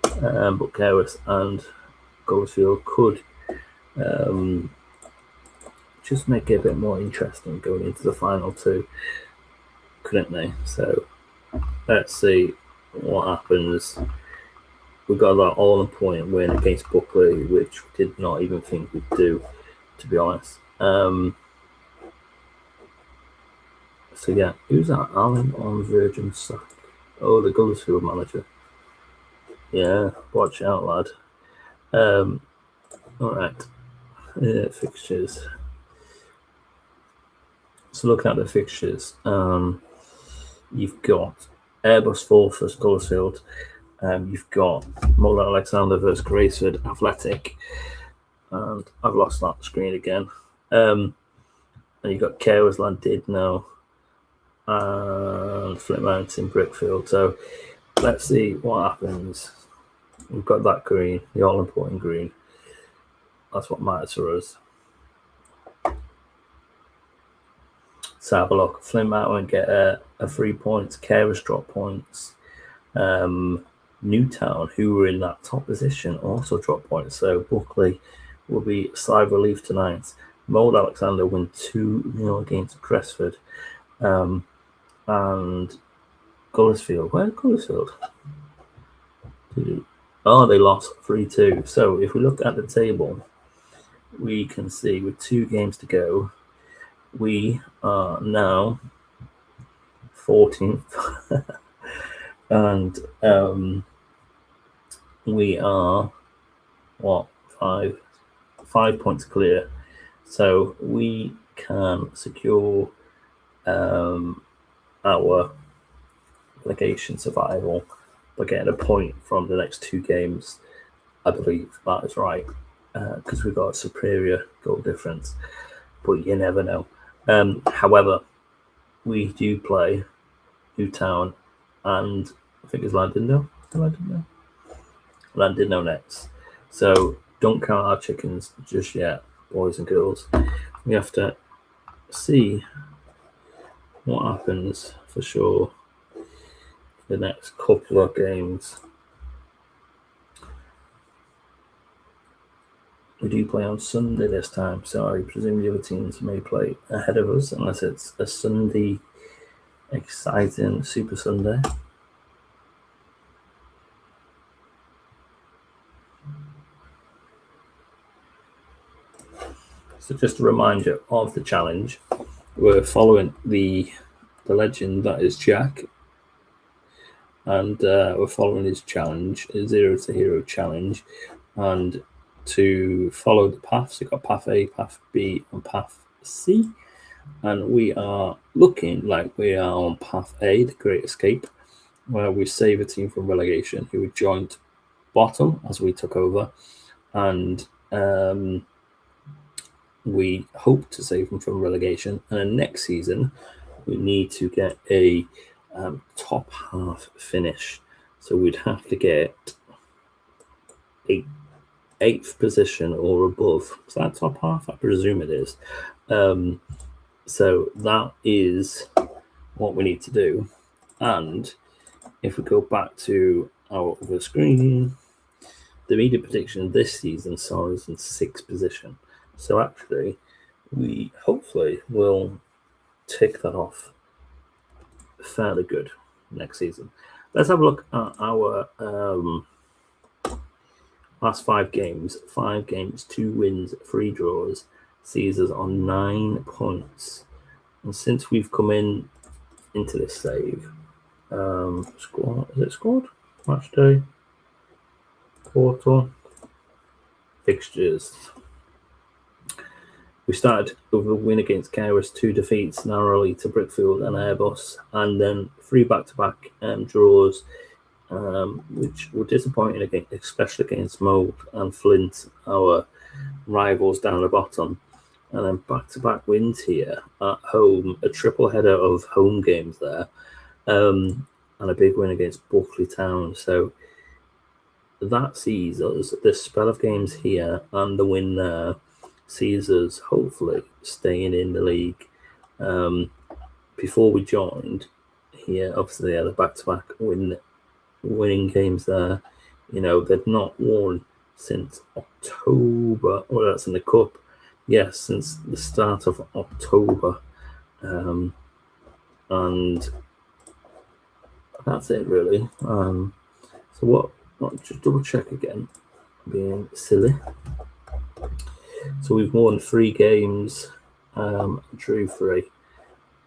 but Keras and Gullersfield could just make it a bit more interesting going into the final two, couldn't they? So let's see what happens. We got that all-important win against Buckley, which we did not even think we'd do, to be honest. So yeah, who's that? Alan on Virgin Sack. Oh, the Gullersfield manager. Yeah, watch out, lad. All right, fixtures. So looking at the fixtures, you've got Airbus 4 versus Gullersfield. You've got Mola Alexander versus Graceford Athletic, and I've lost that screen again. And you've got Keras Llandudno and Flint Mountain Brickfield. So let's see what happens. We've got that green, the all-important green. That's what matters for us. So have a look. Flint Mountain get a 3 points. Keras drop points. Newtown, who were in that top position, also drop points. So Buckley will be a sigh of relief tonight. Mould Alexander win 2-0 against Cresford. And Gullersfield. Where's Gullersfield? Oh, they lost 3-2. So if we look at the table, we can see with 2 games to go, we are now 14th. And we are, 5 points clear. So we can secure our relegation survival by getting a point from the next 2 games. I believe that is right, because we've got a superior goal difference, but you never know. However, we do play Newtown and I think it's Llandudno next. So don't count our chickens just yet, boys and girls. We have to see what happens for sure the next couple of games. We do play on Sunday this time, so I presume the other teams may play ahead of us unless it's a Sunday, exciting Super Sunday. So just a reminder of the challenge. We're following the legend that is Jack, and we're following his challenge, a 0 to Hero challenge, and to follow the paths, you've got Path A, Path B, and Path C. And we are looking like we are on path A, the Great Escape, where we save a team from relegation who joined bottom as we took over, and we hope to save them from relegation. And then next season, we need to get a top half finish. So we'd have to get a 8th position or above. Is that top half? I presume it is. So that is what we need to do. And if we go back to our other screen, the media prediction this season saw us in 6th position. So actually, we hopefully will tick that off fairly good next season. Let's have a look at our last 5 games. 5 games, 2 wins, 3 draws, sees us on 9 points. And since we've come into this save, squad, is it squad? Match day, portal, fixtures. We started with a win against Kairos, 2 defeats narrowly to Brickfield and Airbus, and then 3 back-to-back draws, which were disappointing, especially against Mold and Flint, our rivals down the bottom. And then back-to-back wins here at home, a triple header of home games there, and a big win against Buckley Town. So that sees us, this spell of games here and the win there, sees us hopefully staying in the league. Before we joined here, obviously they had a back-to-back winning games there. You know, they've not won since October. Well, that's in the cup. Yes, since the start of October. And that's it really. So what just double check again, being silly. So we've won 3 games, drew 3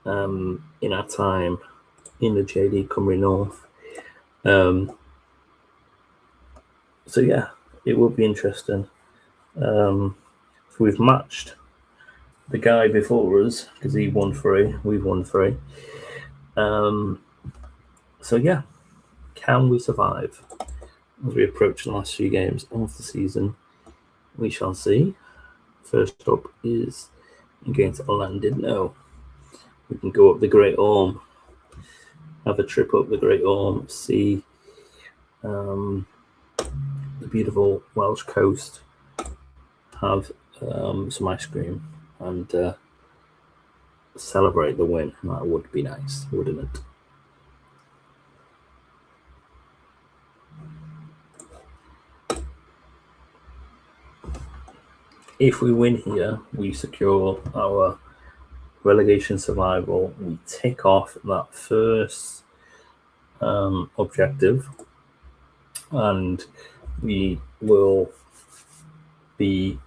in our time in the JD Cymru North. So yeah, it will be interesting. So we've matched the guy before us because he won 3, we've won 3. So yeah, can we survive as we approach the last few games of the season? We shall see. First up is against Llandudno. We can go up the Great Orme, have a trip up the Great Orme, see the beautiful Welsh coast, have some ice cream, and celebrate the win. That would be nice, wouldn't it? If we win here, we secure our relegation survival. We tick off that first objective, and we will be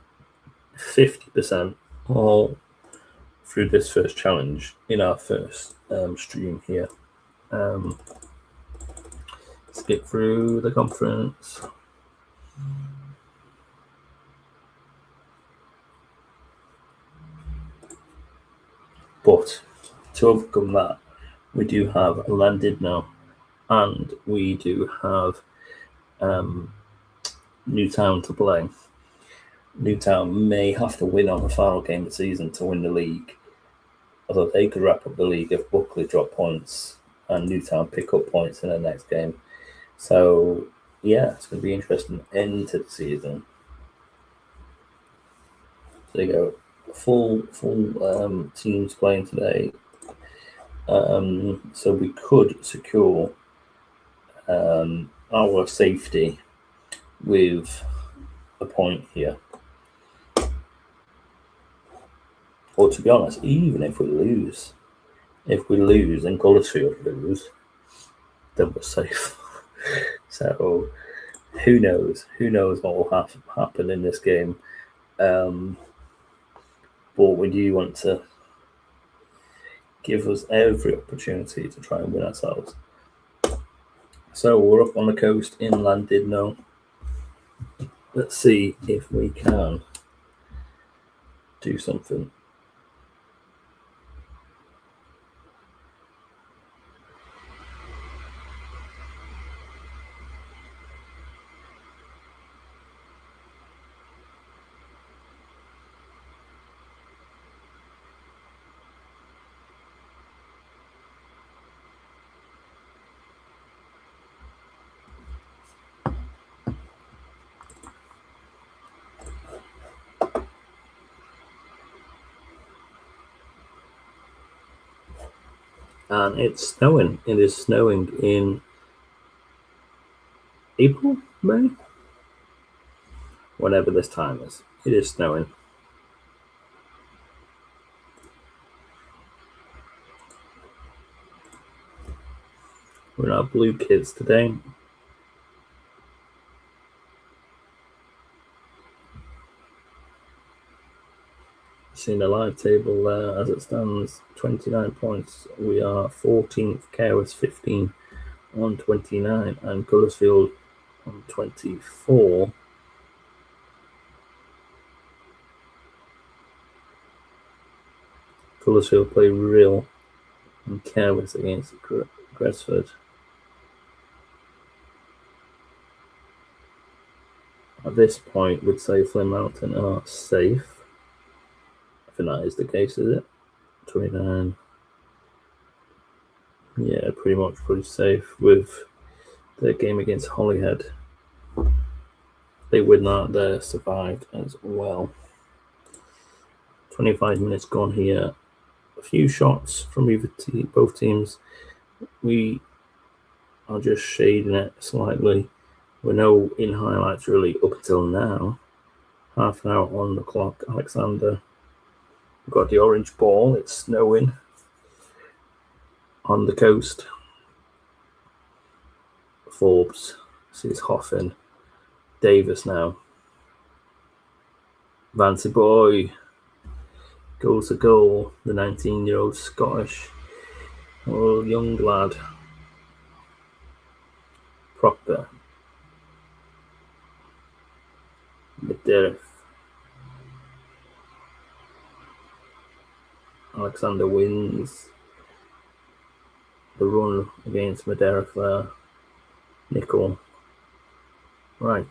50% all through this first challenge in our first stream here. Skip through the conference. But to overcome that, we do have Llandudno, and we do have Newtown to play. Newtown may have to win on the final game of the season to win the league, although they could wrap up the league if Buckley drop points and Newtown pick up points in their next game. So yeah, it's going to be interesting end to the season. There you go. Full teams playing today. So we could secure our safety with a point here. Or to be honest, even if we lose and Gullersfield lose, then we're safe. So who knows? Who knows what will happen in this game? But we do want to give us every opportunity to try and win ourselves. So we're up on the coast in Llandudno. Let's see if we can do something. And it's snowing. It is snowing in April, May, whatever this time is. It is snowing. We're our blue kids today. Seeing the live table there as it stands, 29 points. We are 14th, Carers 15 on 29, and Colorsfield on 24. Colorsfield play real and Carers against Gresford. At this point, we'd say Flint Mountain are safe. I think that is the case, is it? 29. Yeah, pretty safe with the game against Holyhead. They win that, they survived as well. 25 minutes gone here. A few shots from both teams. We are just shading it slightly. We're no in highlights really up until now. Half an hour on the clock. Alexander. We've got the orange ball. It's snowing on the coast. Forbes sees Hoffin. Davis now. Vancy boy goes to goal. The 19-year-old Scottish young lad. Proctor. Mederiff. Alexander wins the run against Mederiff there. Nickel. Right.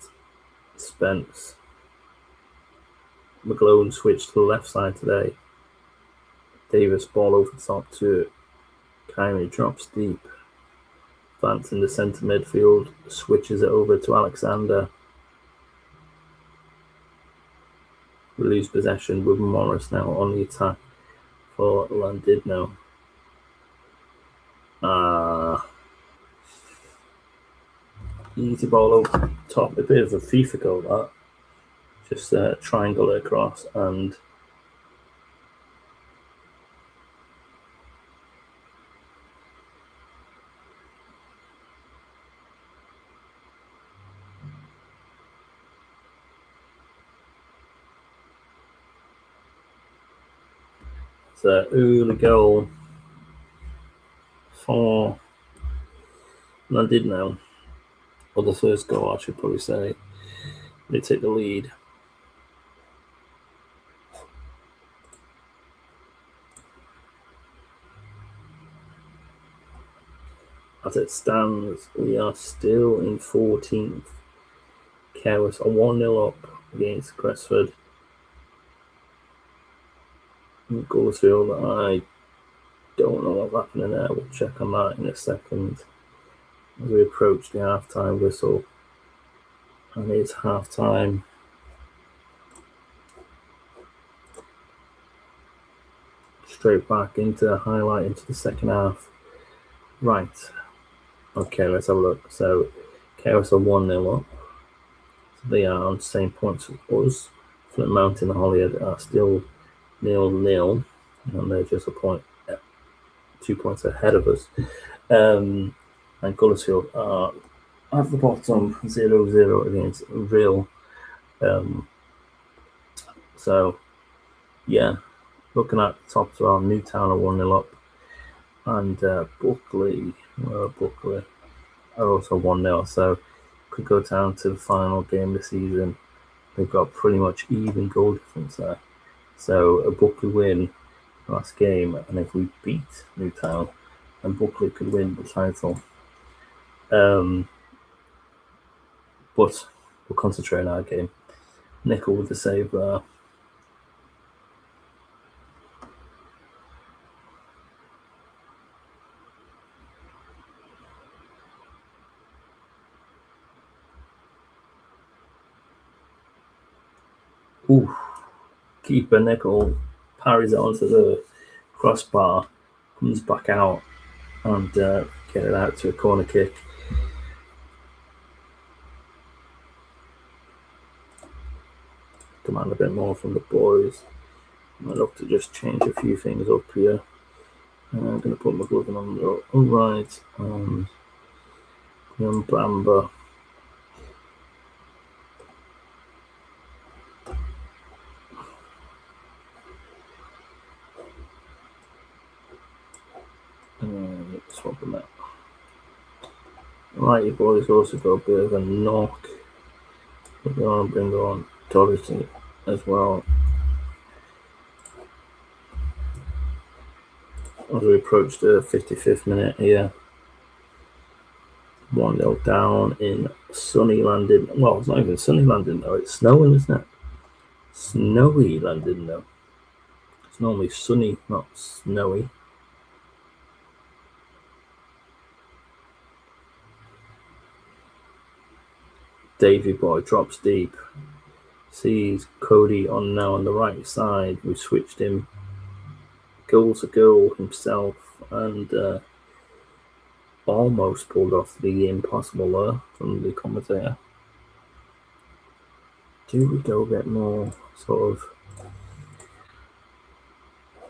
Spence. McGlone switched to the left side today. Davis ball over the top to Kyrie, drops deep. Vance in the centre midfield, switches it over to Alexander. We lose possession with Morris now on the attack for Landidno. Easy ball over top, a bit of a FIFA goal that. Just triangle it across and it's an early goal for Landidno. Or the first goal, I should probably say. They take the lead. As it stands, we are still in 14th. Carers are 1-0 up against Gresford. Goalsfield, I don't know what's happening there. We'll check on that in a second. As we approach the half-time whistle. And it's half-time. Straight back into the highlight into the second half. Right. Okay, let's have a look. So, Carers are 1-0 up. So they are on the same points as us. Flint Mountain and Holyhead are still 0-0. And they're just 2 points ahead of us. And Colorsfield are at the bottom, 0-0 against Real. So, yeah, looking at the top 12, Newtown are 1-0 up. And Buckley are also 1-0. So, could go down to the final game of the season. They've got pretty much even goal difference there. So, a Buckley win last game, and if we beat Newtown, then Buckley could win the title. But we'll concentrate on our game. Nickel with the save there. Ooh. Keeper Nickel parries it onto the crossbar, comes back out, and get it out to a corner kick. Demand a bit more from the boys. I'd love to just change a few things up here. I'm going to put McLovin on the right and young Bramber. Swap them out. Right, you boys also got a bit of a knock. We're going to bring on Doherty as well. As we approach the 55th minute here. 1-0 down in sunny London. Well, it's not even sunny London though. It's snowing, isn't it? Snowy London though. It's normally sunny, not snowy. Davy boy drops deep. Sees Cody on now on the right side. We switched him goal to goal himself and almost pulled off the impossible there from the commentator. Do we go a bit more sort of...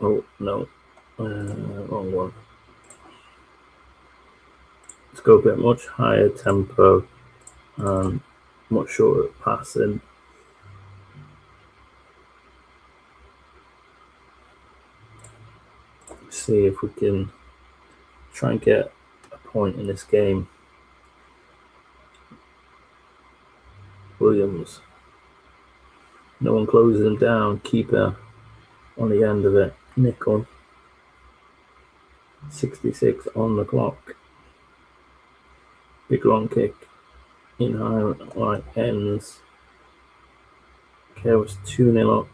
Oh, no. Wrong one. Let's go a bit much higher tempo and much shorter passing. See if we can try and get a point in this game. Williams. No one closes him down. Keeper on the end of it. Nickel. 66 on the clock. Big long kick in high right ends. Okay, was 2-0 up.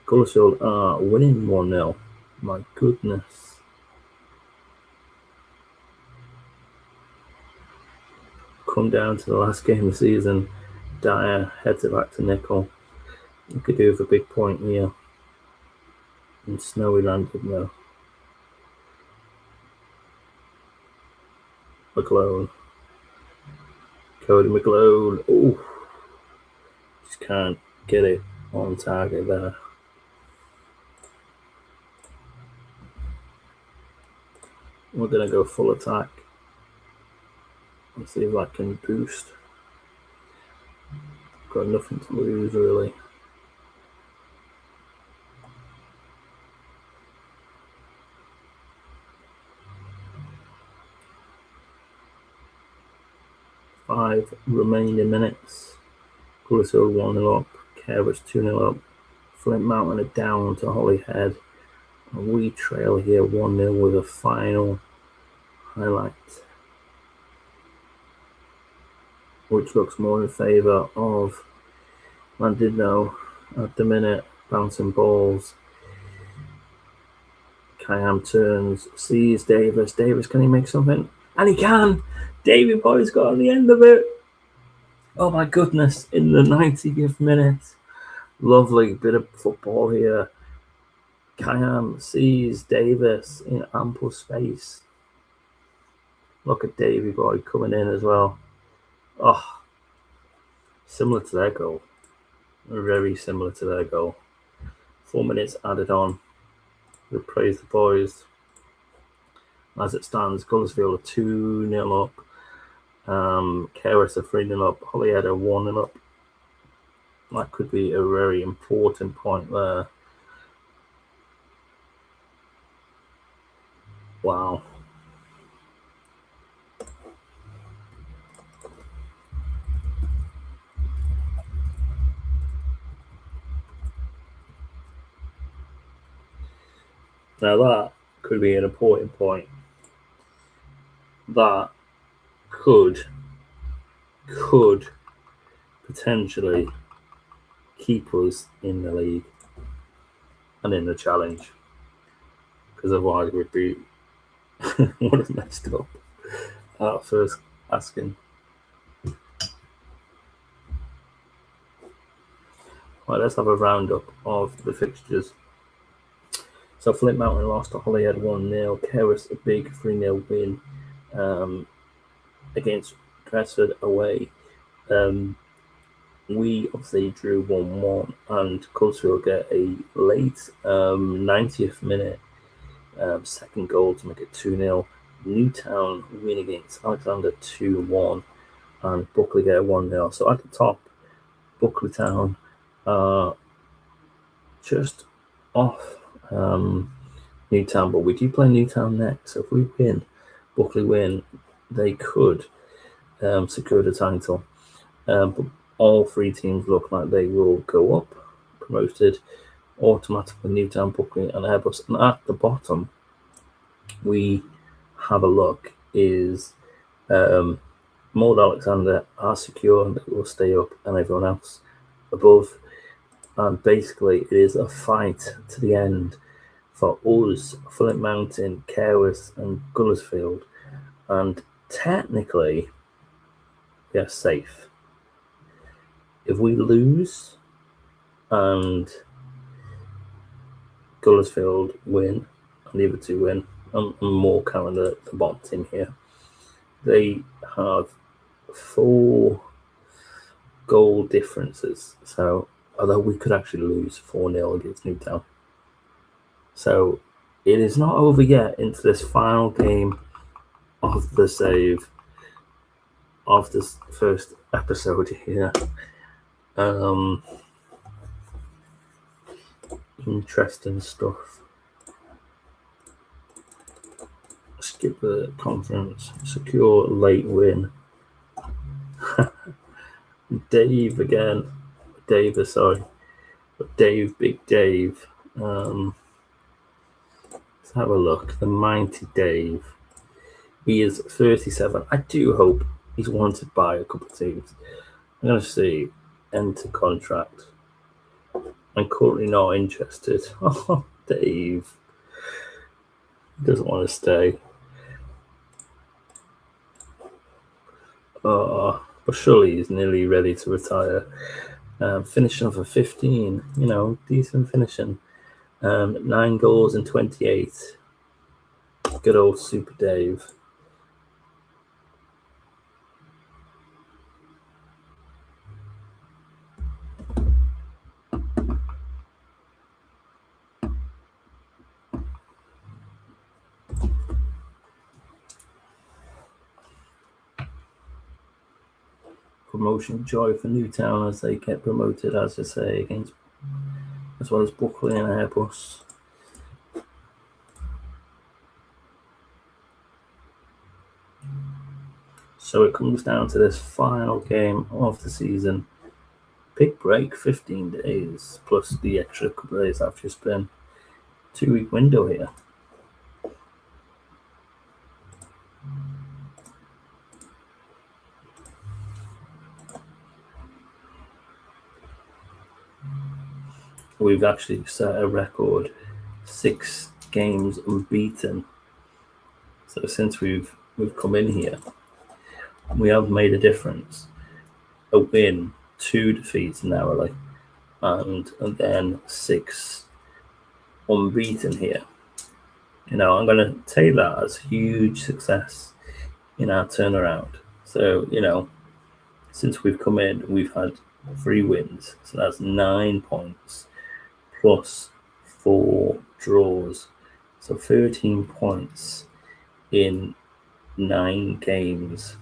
Gullersfield are winning 1-0. My goodness. Come down to the last game of the season. Dyer heads it back to Nickel. We could do with a big point here. In snowy London though. McLone. Cody McLone. Oh, just can't get it on target there. We're going to go full attack. Let's see if I can boost. Got nothing to lose really. Five remaining minutes. Gullersfield 1-0 up. Carers 2-0 up. Flint Mountain are down to Holyhead. And we trail here 1-0 with a final highlight, which looks more in favour of Llandudno at the minute. Bouncing balls. Kayam turns, sees Davis. Davis, can he make something? And he can! Davy Boy's got on the end of it. Oh my goodness, in the 90th minute. Lovely bit of football here. Kayam sees Davis in ample space. Look at Davy Boy coming in as well. Oh, similar to their goal. Very similar to their goal. 4 minutes added on. We praise the boys. As it stands, Gullersfield are 2-0 up. Carers are 3-0 up. Holyhead are 1-0 up. That could be a very important point there. Wow. Now that could be an important point. That could potentially keep us in the league and in the challenge. Because otherwise we'd be would have messed up at first asking. Right, let's have a roundup of the fixtures. So Flint Mountain lost to Holyhead 1-0. Kerris a big 3-0 win against Cresford away. We obviously drew 1-1, and Coulsfield get a late 90th minute second goal to make it 2-0. Newtown win against Alexander 2-1, and Buckley get a 1-0. So at the top, Buckley Town are just off Newtown, but we do play Newtown next. So if we win, Buckley win, they could secure the title. But all three teams look like they will go up, promoted automatically. Newtown, Buckley, and Airbus. And at the bottom, we have a look is Mold Alexander are secure and they will stay up, and everyone else above. And basically, it is a fight to the end for us, Flint Mountain, Kerris, and Gullersfield. And technically, we are safe. If we lose and Gullersfield win, and the other two win, and more counting the bottom team here, they have 4 goal differences. So, although we could actually lose 4-0 against Newtown. So, it is not over yet into this final game of the save of this first episode here. Interesting stuff. Skip the conference. Secure late win. Dave again. Big Dave. Let's have a look. The mighty Dave. He is 37. I do hope he's wanted by a couple of teams. I'm going to see enter contract. I'm currently not interested. Oh, Dave. He doesn't want to stay. But surely he's nearly ready to retire. Finishing off a 15, decent finishing. 9 goals in 28. Good old Super Dave. Promotion joy for Newtown as they get promoted, as I say, against as well as Buckley and Airbus. So it comes down to this final game of the season. Big break, 15 days, plus the extra couple of days I've just been. 2-week window here. We've actually set a record, 6 games unbeaten. So since we've come in here, we have made a difference. A win, 2 defeats narrowly, and then 6 unbeaten here. I'm going to take that as huge success in our turnaround. So, since we've come in, we've had 3 wins. So that's 9 points plus 4 draws. So 13 points in 9 games.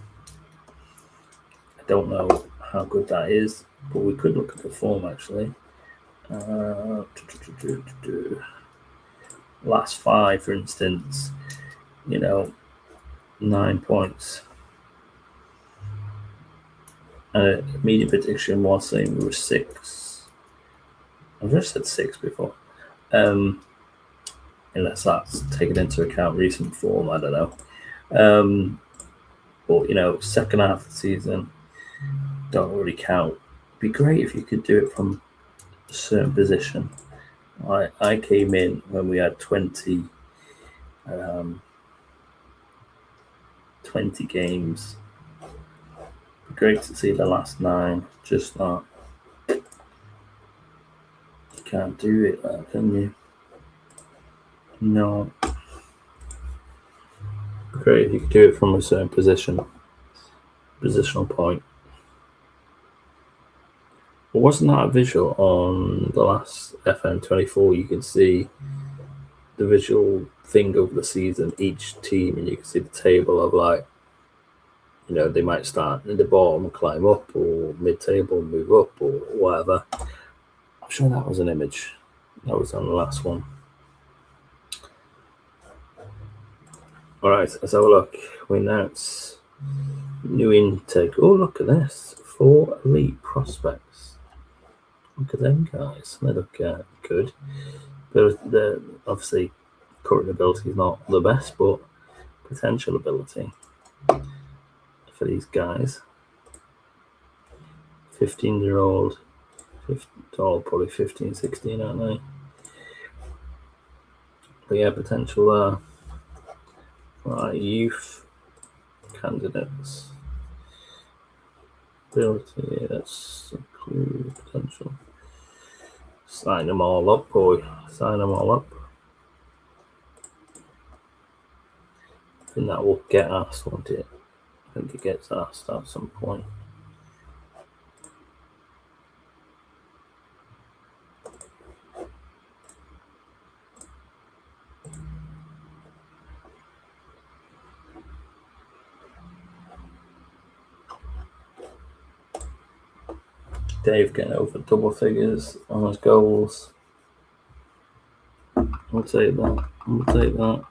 I don't know how good that is, but we could look at the form actually. Last 5, for instance, 9 points. Media prediction was saying we were 6. I've just said 6 before. Unless that's taken into account recent form, I don't know. But, second half of the season, don't really count. It'd be great if you could do it from a certain position. I came in when we had 20 games. It'd be great to see the last 9, just that. You can't do it, can you? No. Great if you could do it from a certain positional point. But wasn't that a visual on the last FM24? You can see the visual thing of the season, each team, and you can see the table of like, you know, they might start in the bottom and climb up, or mid-table and move up, or whatever. I'm sure that was an image that was on the last one. All right, let's have a look. We announce new intake. Oh, look at this. 4 elite prospects. Look at them guys. They look good. But the obviously current ability is not the best, but potential ability for these guys. 15-year-old, probably 15, 16, aren't they? But yeah, potential there. Right, youth candidates. Ability, let's include potential. Sign them all up, boy. Sign them all up. I think that will get asked, won't it? I think it gets asked at some point. Dave getting over double figures on his goals. I'll take that. I'll take that.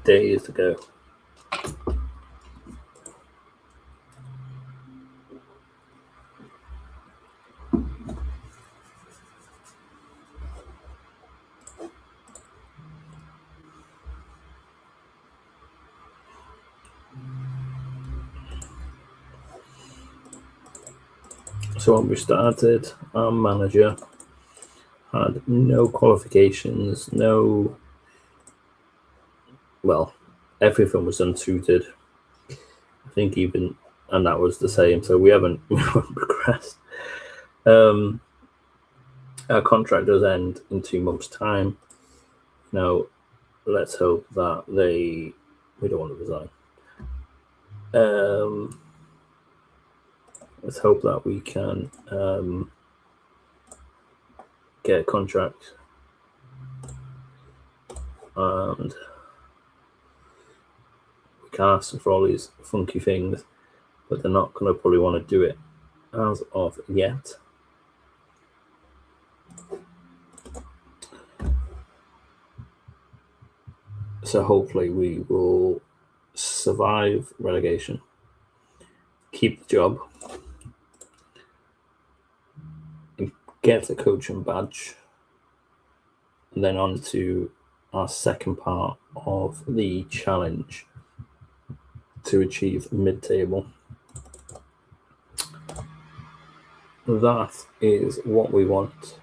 Days to go. So when we started, our manager had no qualifications, everything was unsuited. I think even, and that was the same. So we haven't progressed. Our contract does end in 2 months' time. Now, let's hope that we don't want to resign. Let's hope that we can get a contract and we can ask them for all these funky things, but they're not going to probably want to do it as of yet. So hopefully we will survive relegation, keep the job, and get the coaching badge, and then on to our second part of the challenge to achieve mid-table. That is what we want.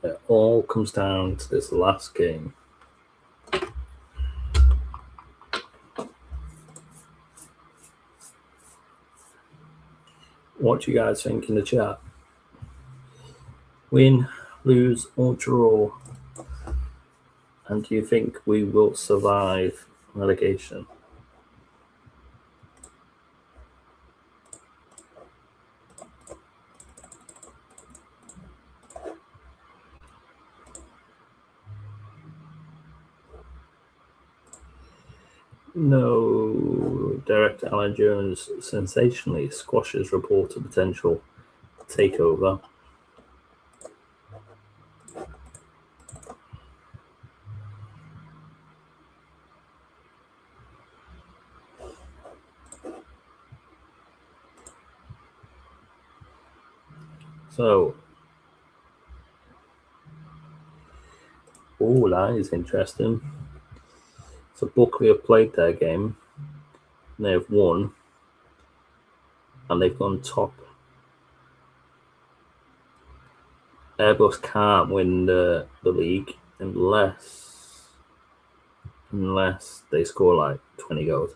It all comes down to this last game. What do you guys think in the chat? Win, lose, or draw? And do you think we will survive relegation? No, director Alan Jones sensationally squashes reported potential takeover. So, that is interesting. So Buckley have played their game, and they have won, and they've gone top. Airbus can't win the league unless they score like 20 goals.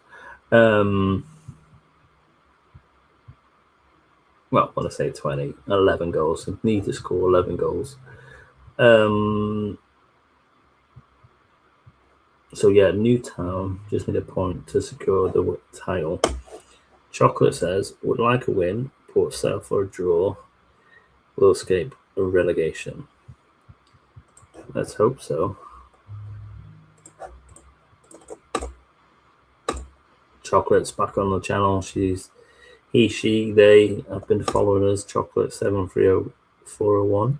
Well, when I say 20, 11 goals. They need to score 11 goals. So yeah, Newtown just need a point to secure the title. Chocolate says, would like a win, Port settle for a draw, will escape a relegation. Let's hope so. Chocolate's back on the channel. She, they have been following us. Chocolate 730401.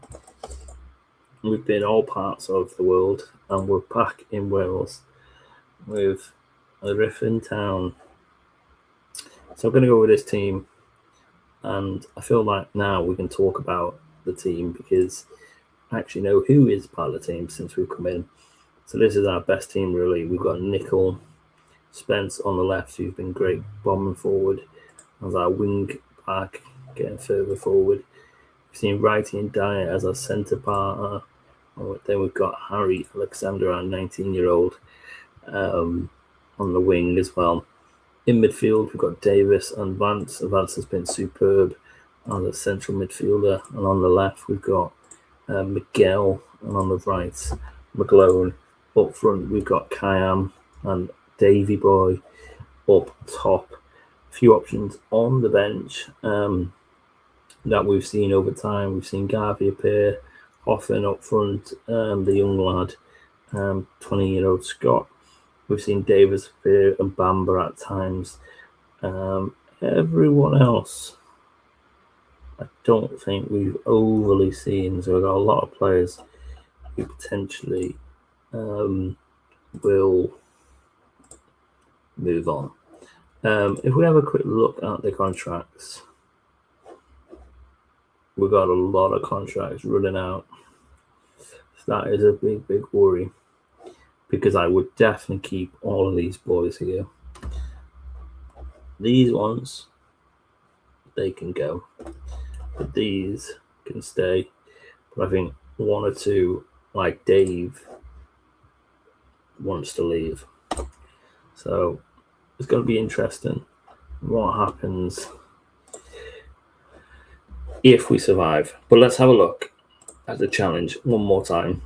We've been all parts of the world, and we're back in Wales with Ruthin town. So I'm going to go with this team, and I feel like now we can talk about the team because I actually know who is part of the team since we've come in. So this is our best team, really. We've got Nickel Spence on the left, who's been great bombing forward as our wing back, getting further forward. We've seen Righty and Dyer as our centre partner. Then we've got Harry Alexander, our 19-year-old, on the wing as well. In midfield, we've got Davis and Vance. Vance has been superb as a central midfielder. And on the left, we've got Miguel. And on the right, McGlone. Up front, we've got Kayam and Davy Boy up top. A few options on the bench that we've seen over time. We've seen Garvey appear, Hoffman up front, the young lad, 20-year-old Scott. We've seen Davis appear and Bamba at times. Everyone else, I don't think we've overly seen. So we've got a lot of players who potentially will move on. If we have a quick look at the contracts, we've got a lot of contracts running out. So that is a big, big worry because I would definitely keep all of these boys here. These ones, they can go, but these can stay. But I think one or two, like Dave, wants to leave. So it's going to be interesting what happens if we survive. But let's have a look at the challenge one more time.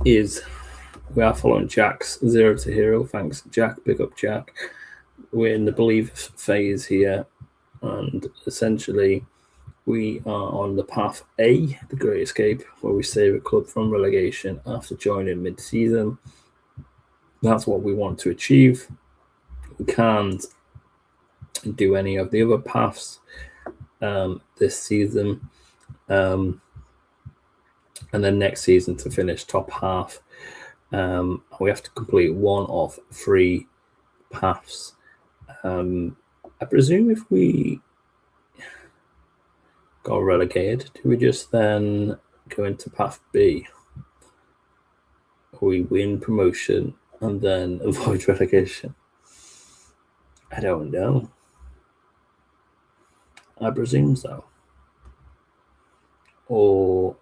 We are following Jack's 0 to hero. Thanks, Jack. Big up, Jack. We're in the belief phase here, and essentially we are on the path A, the Great Escape, where we save a club from relegation after joining mid-season. That's what we want to achieve. We can't do any of the other paths this season, and then next season to finish top half. We have to complete one of 3 paths. I presume if we got relegated, do we just then go into path B? Or we win promotion and then avoid relegation? I don't know. I presume so. Or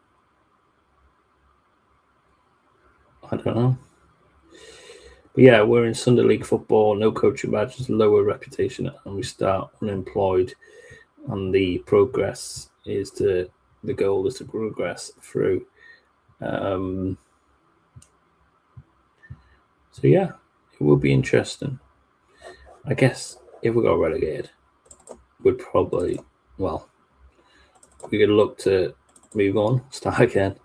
I don't know. But yeah, we're in Sunday League football, no coaching badges, lower reputation, and we start unemployed. And the progress is the goal is to progress through. So yeah, it will be interesting. I guess if we got relegated, we'd probably, we could look to move on, start again,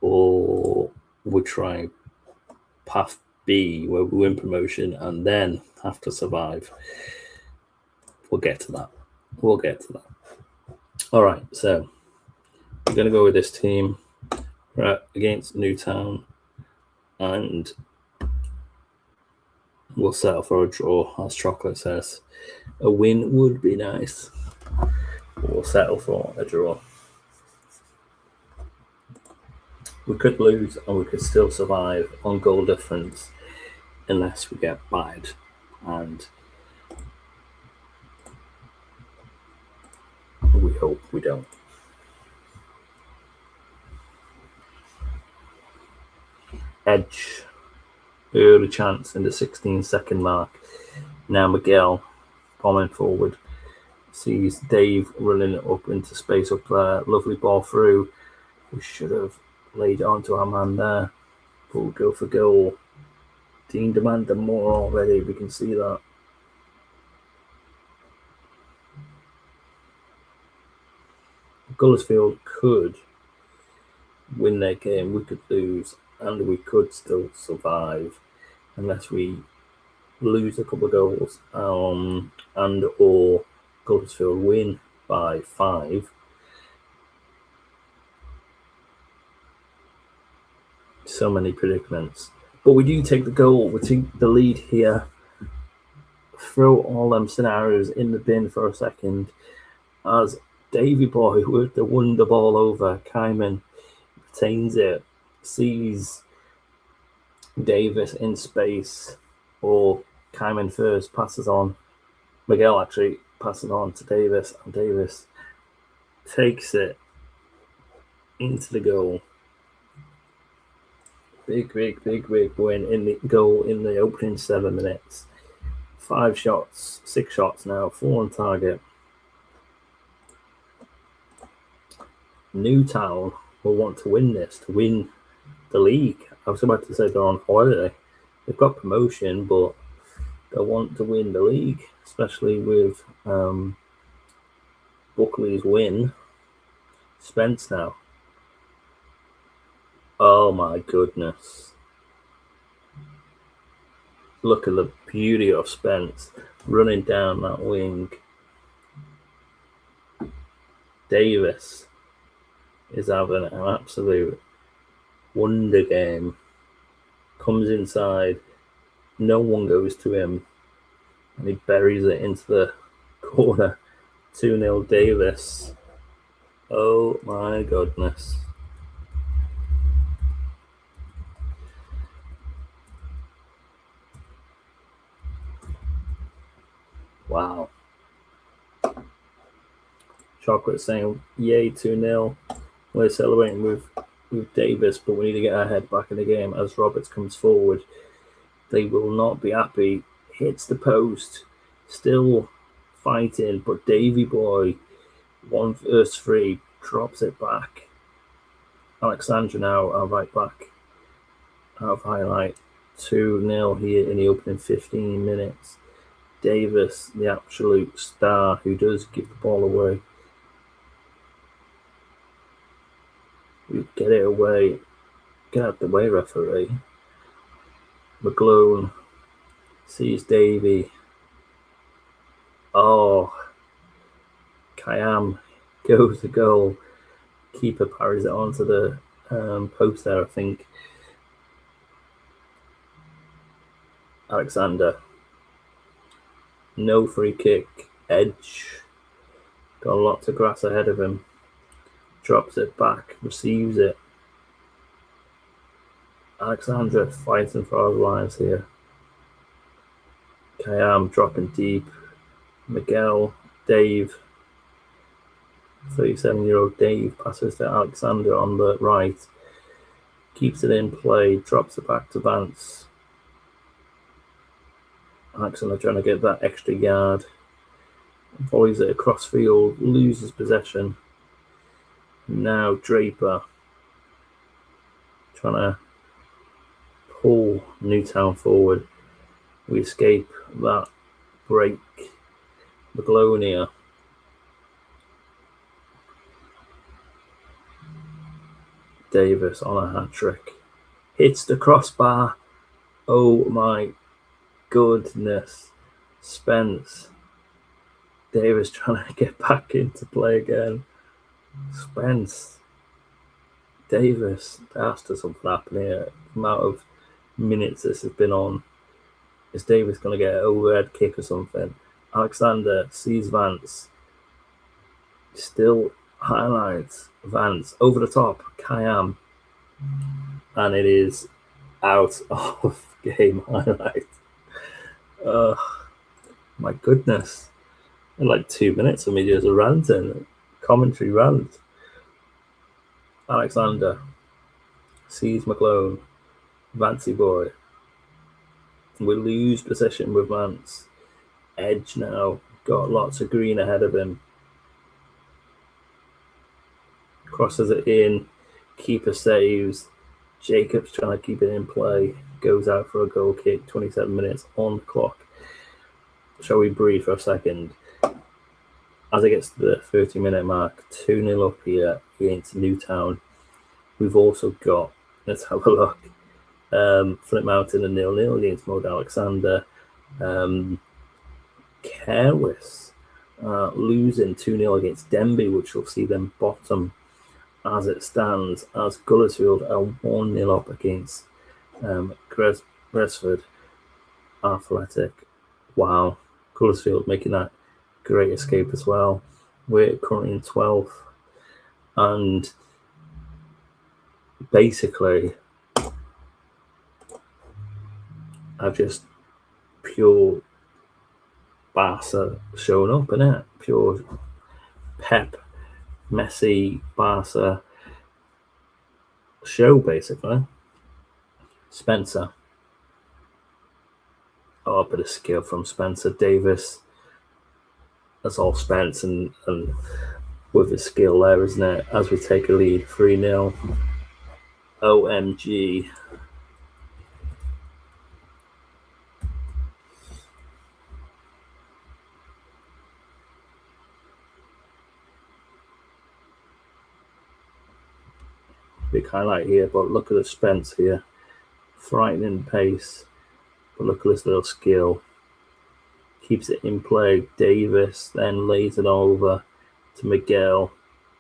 or we'd try path B, where we win promotion and then have to survive. We'll get to that. All right, so we're going to go with this team. We're against Newtown, and we'll settle for a draw, as Chocolate says. A win would be nice. We'll settle for a draw. We could lose and we could still survive on goal difference unless we get battered, and we hope we don't. Edge, early chance in the 16-second mark. Now Miguel, bombing forward, sees Dave running up into space up there. Lovely ball through. We should have laid it onto our man there, but we'll go for goal. Dean demanded more already, we can see that. Gullersfield could win their game, we could lose, and we could still survive unless we lose a couple of goals and or Gullersfield win by 5. So many predicaments. But we do take the goal, we take the lead here. Throw all them scenarios in the bin for a second as Davy Boy with the wonder ball over. Kyman retains it, sees Davis in space, or Kyman first passes on. Miguel actually passes on to Davis, and Davis takes it into the goal. Big win in the goal in the opening 7 minutes. 6 shots now, 4 on target. Newtown will want to win this, to win the league. I was about to say they're on holiday. They've got promotion, but they want to win the league, especially with Buckley's win. Spence now. Oh my goodness. Look at the beauty of Spence running down that wing. Davis is having an absolute wonder game. Comes inside, no one goes to him, and he buries it into the corner. 2-0 Davis. Oh my goodness. Wow. Chocolate saying, yay, 2-0. We're celebrating with Davis, but we need to get our head back in the game as Roberts comes forward. They will not be happy. Hits the post. Still fighting, but Davy Boy, 1 versus 3, drops it back. Alexandra now, our right back, out of highlight. 2-0 here in the opening 15 minutes. Davis, the absolute star, who does give the ball away. We get it away. Get out the way, referee. McGlone sees Davy. Oh, Kayam goes to goal. Keeper parries it onto the post there, I think. Alexander. No free kick. Edge. Got lots of grass ahead of him. Drops it back. Receives it. Alexander fighting for our lives here. Kayam dropping deep. Miguel. Dave. 37-year-old Dave passes to Alexander on the right. Keeps it in play. Drops it back to Vance. Alexander trying to get that extra yard. Volleys it across field. Loses possession. Now Draper trying to pull Newtown forward. We escape that break. McGlone. Davis on a hat-trick. Hits the crossbar. Oh my goodness. Spence. Davis trying to get back into play again. Spence. Davis. There has to something happen here. The amount of minutes this has been on. Is Davis going to get an overhead kick or something? Alexander sees Vance. Still highlights Vance over the top. Kayam. And it is out of game highlight. My goodness. In like 2 minutes of me just ranting. Commentary rant. Alexander sees McClone. Vancey boy. We lose possession with Vance. Edge now. Got lots of green ahead of him. Crosses it in. Keeper saves. Jacobs trying to keep it in play. Goes out for a goal kick. 27 minutes on the clock. Shall we breathe for a second? As it gets to the 30-minute mark, 2-0 up here against Newtown. We've also got, let's have a look, Flint Mountain and 0-0 against Mode Alexander. Careless losing 2-0 against Denby, which will see them bottom as it stands, as Gullersfield are 1-0 up against Gresford Athletic. Wow, Gullersfield making that great escape as well. We're currently in 12th, and basically I've just pure Barca showing up, innit? Pure Pep, Messi, Barca show, basically. Spencer. Oh, a bit of skill from Spencer. Davis. That's all Spence and with his skill there, isn't it? As we take a lead, 3-0. OMG. Big highlight here, but look at the Spence here. Frightening pace, but look at this little skill. Keeps it in play. Davis then lays it over to Miguel,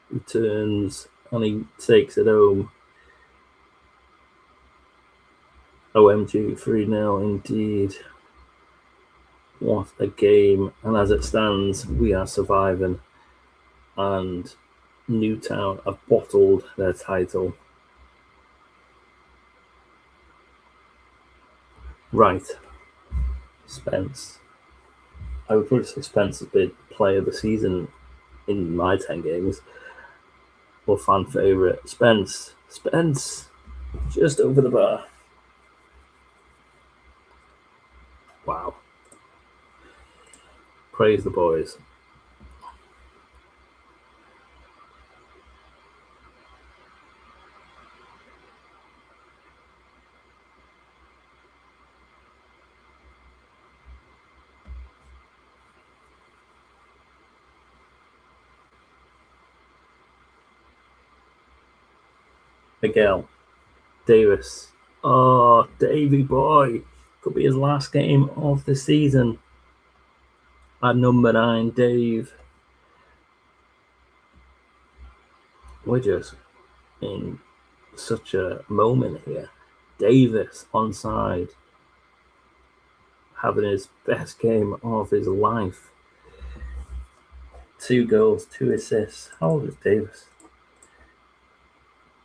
who turns and he takes it home. OMG, 3-0 indeed. What a game. And as it stands, we are surviving. And Newtown have bottled their title. Right. Spence. I would probably say Spence has been player of the season in my 10 games. Or fan favourite. Spence. Just over the bar. Wow. Praise the boys. Miguel. Davis. Oh, Davy boy. Could be his last game of the season. At number 9, Dave. We're just in such a moment here. Davis onside. Having his best game of his life. 2 goals, 2 assists. How old is Davis?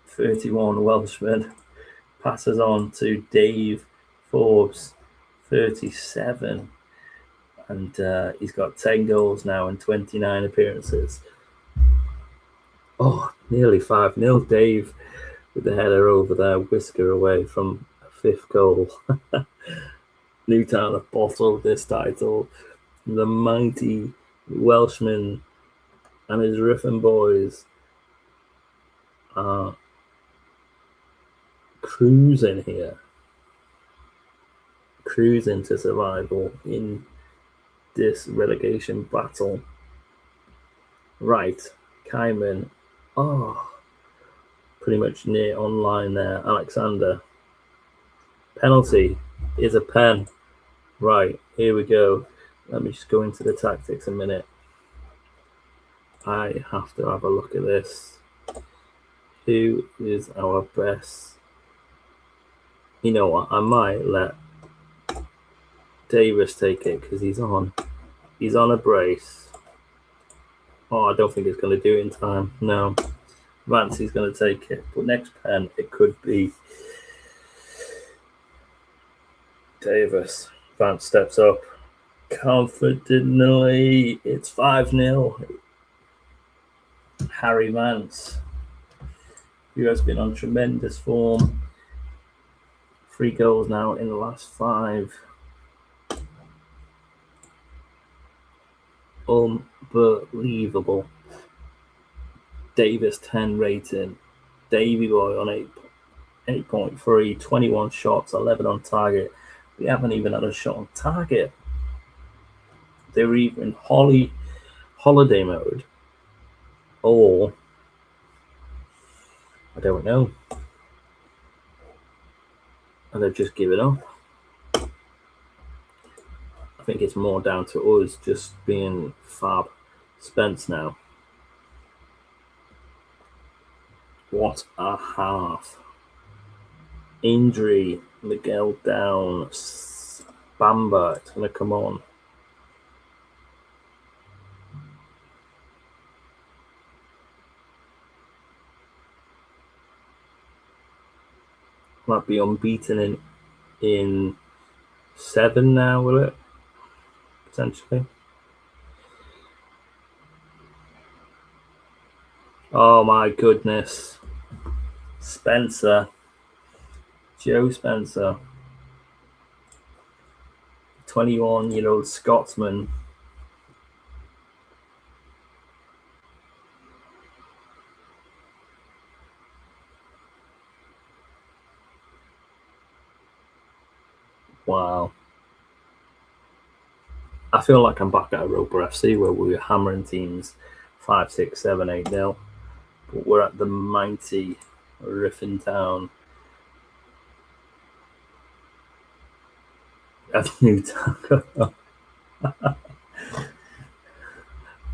31, Welshman. Passes on to Dave Forbes, 37. And he's got 10 goals now and 29 appearances. Oh, nearly 5-0. Dave with the header over there, whisker away from a 5th goal. Newtown have bottled this title. The mighty Welshman and his Ruthin boys are cruising here. Cruising to survival in this relegation battle. Right, Kaiman. Oh, pretty much near online there. Alexander. Penalty. Here's a pen. Right, here we go. Let me just go into the tactics a minute. I have to have a look at this. Who is our best? You know what? I might let Davis take it because he's on a brace. Oh, I don't think it's going to do it in time. No, Vancy's going to take it. But next pen, it could be Davis. Vance steps up confidently. It's 5-0. Harry Vance, who has been on tremendous form. 3 goals now in the last 5. Unbelievable. Davis 10 rating. Davy Boy on 8.3. 21 shots, 11 on target. We haven't even had a shot on target. They were either in holiday mode or I don't know. And they've just given up. I think it's more down to us just being fab. Spence now. What a half. Injury. Miguel down. Bamba. It's going to come on. Might be unbeaten in 7 now, will it? Potentially. Oh my goodness. Spencer. Joe Spencer. 21-year-old Scotsman. Wow. I feel like I'm back at Europa FC where we were hammering teams 5, 6, 7, 8-0. But we're at the mighty Ruthin town of Newtown.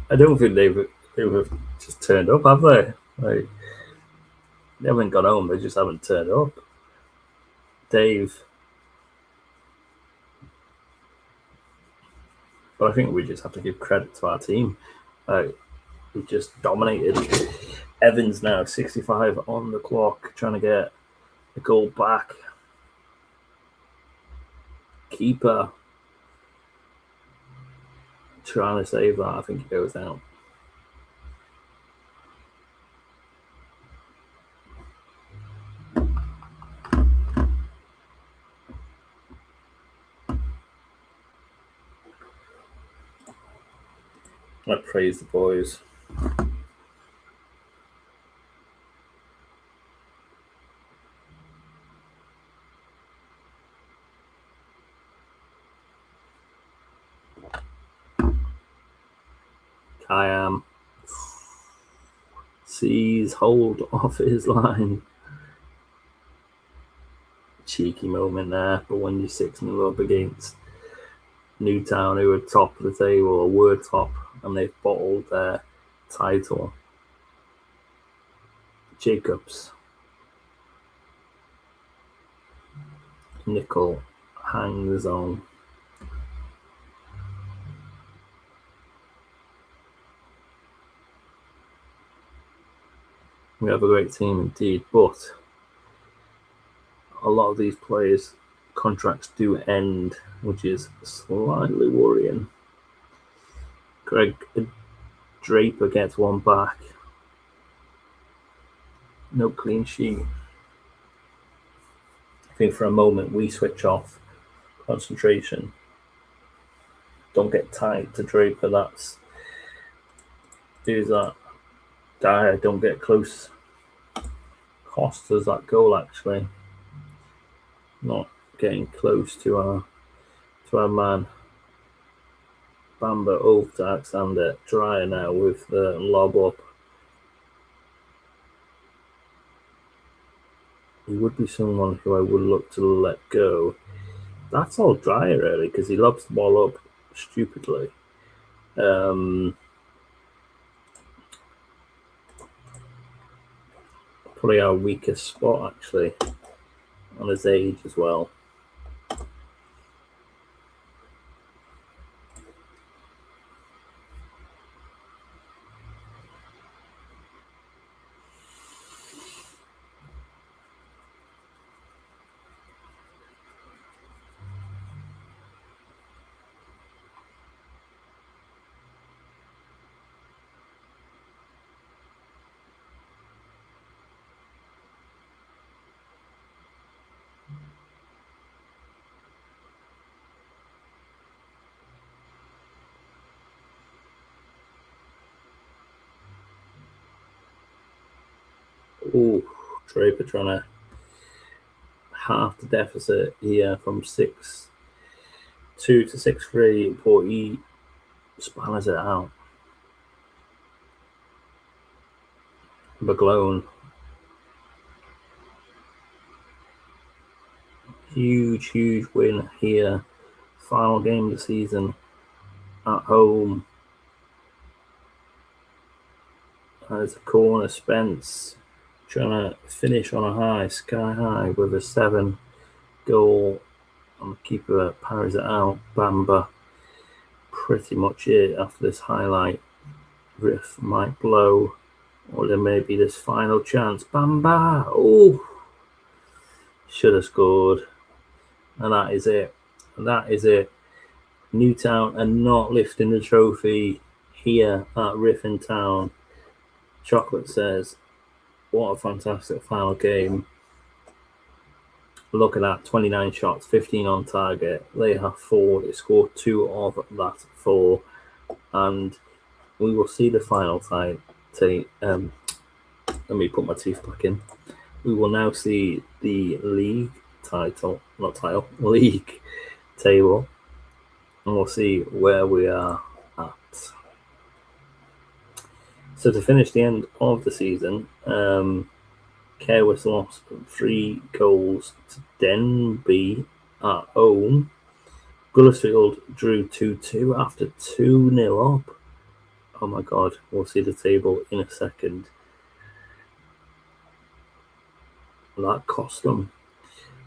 I don't think they've just turned up, have they? Like, they haven't gone home, they just haven't turned up. Dave. But I think we just have to give credit to our team. We just dominated. Evans now, 65 on the clock, trying to get a goal back. Keeper trying to save that. I think he goes out. I praise the boys. Kayam sees hold off his line. Cheeky moment there, but when you're 6-0 up against Newtown, who are top of the table, or were top, and they've bottled their title. Jacobs. Nickel hangs on. We have a great team indeed, but a lot of these players' contracts do end, which is slightly worrying. Greg Draper gets one back. No clean sheet. I think for a moment we switch off concentration. Don't get tied to Draper. Who's that? Dyer, don't get close. Cost us that goal actually. Not getting close to our man. Bamba over to Alexander. Dryer now with the lob up. He would be someone who I would look to let go That's all dry, really, because he lobs the ball up stupidly. Probably our weakest spot, actually, on his age as well. Oh, Draper trying to half the deficit here from 6-2 to 6-3, but he spanners it out. McGlone. Huge win here. Final game of the season at home. There's a corner. Spence trying to finish on a high, sky high, with a 7-goal. And the keeper parries it out. Bamba. Pretty much it after this highlight. Riff might blow, or there may be this final chance. Bamba! Oh! Should have scored. And that is it. That is it. Newtown are not lifting the trophy here at Ruthin Town. Chocolate says, what a fantastic final game. Look at that, 29 shots, 15 on target. They have 4. They scored 2 of that 4. And we will see the final time. Let me put my teeth back in. We will now see the league league table. And we'll see where we are at. So to finish the end of the season, Kerwis lost 3 goals to Denby at home. Gullersfield drew 2-2 after 2-0 up. Oh my God, we'll see the table in a second. That cost them.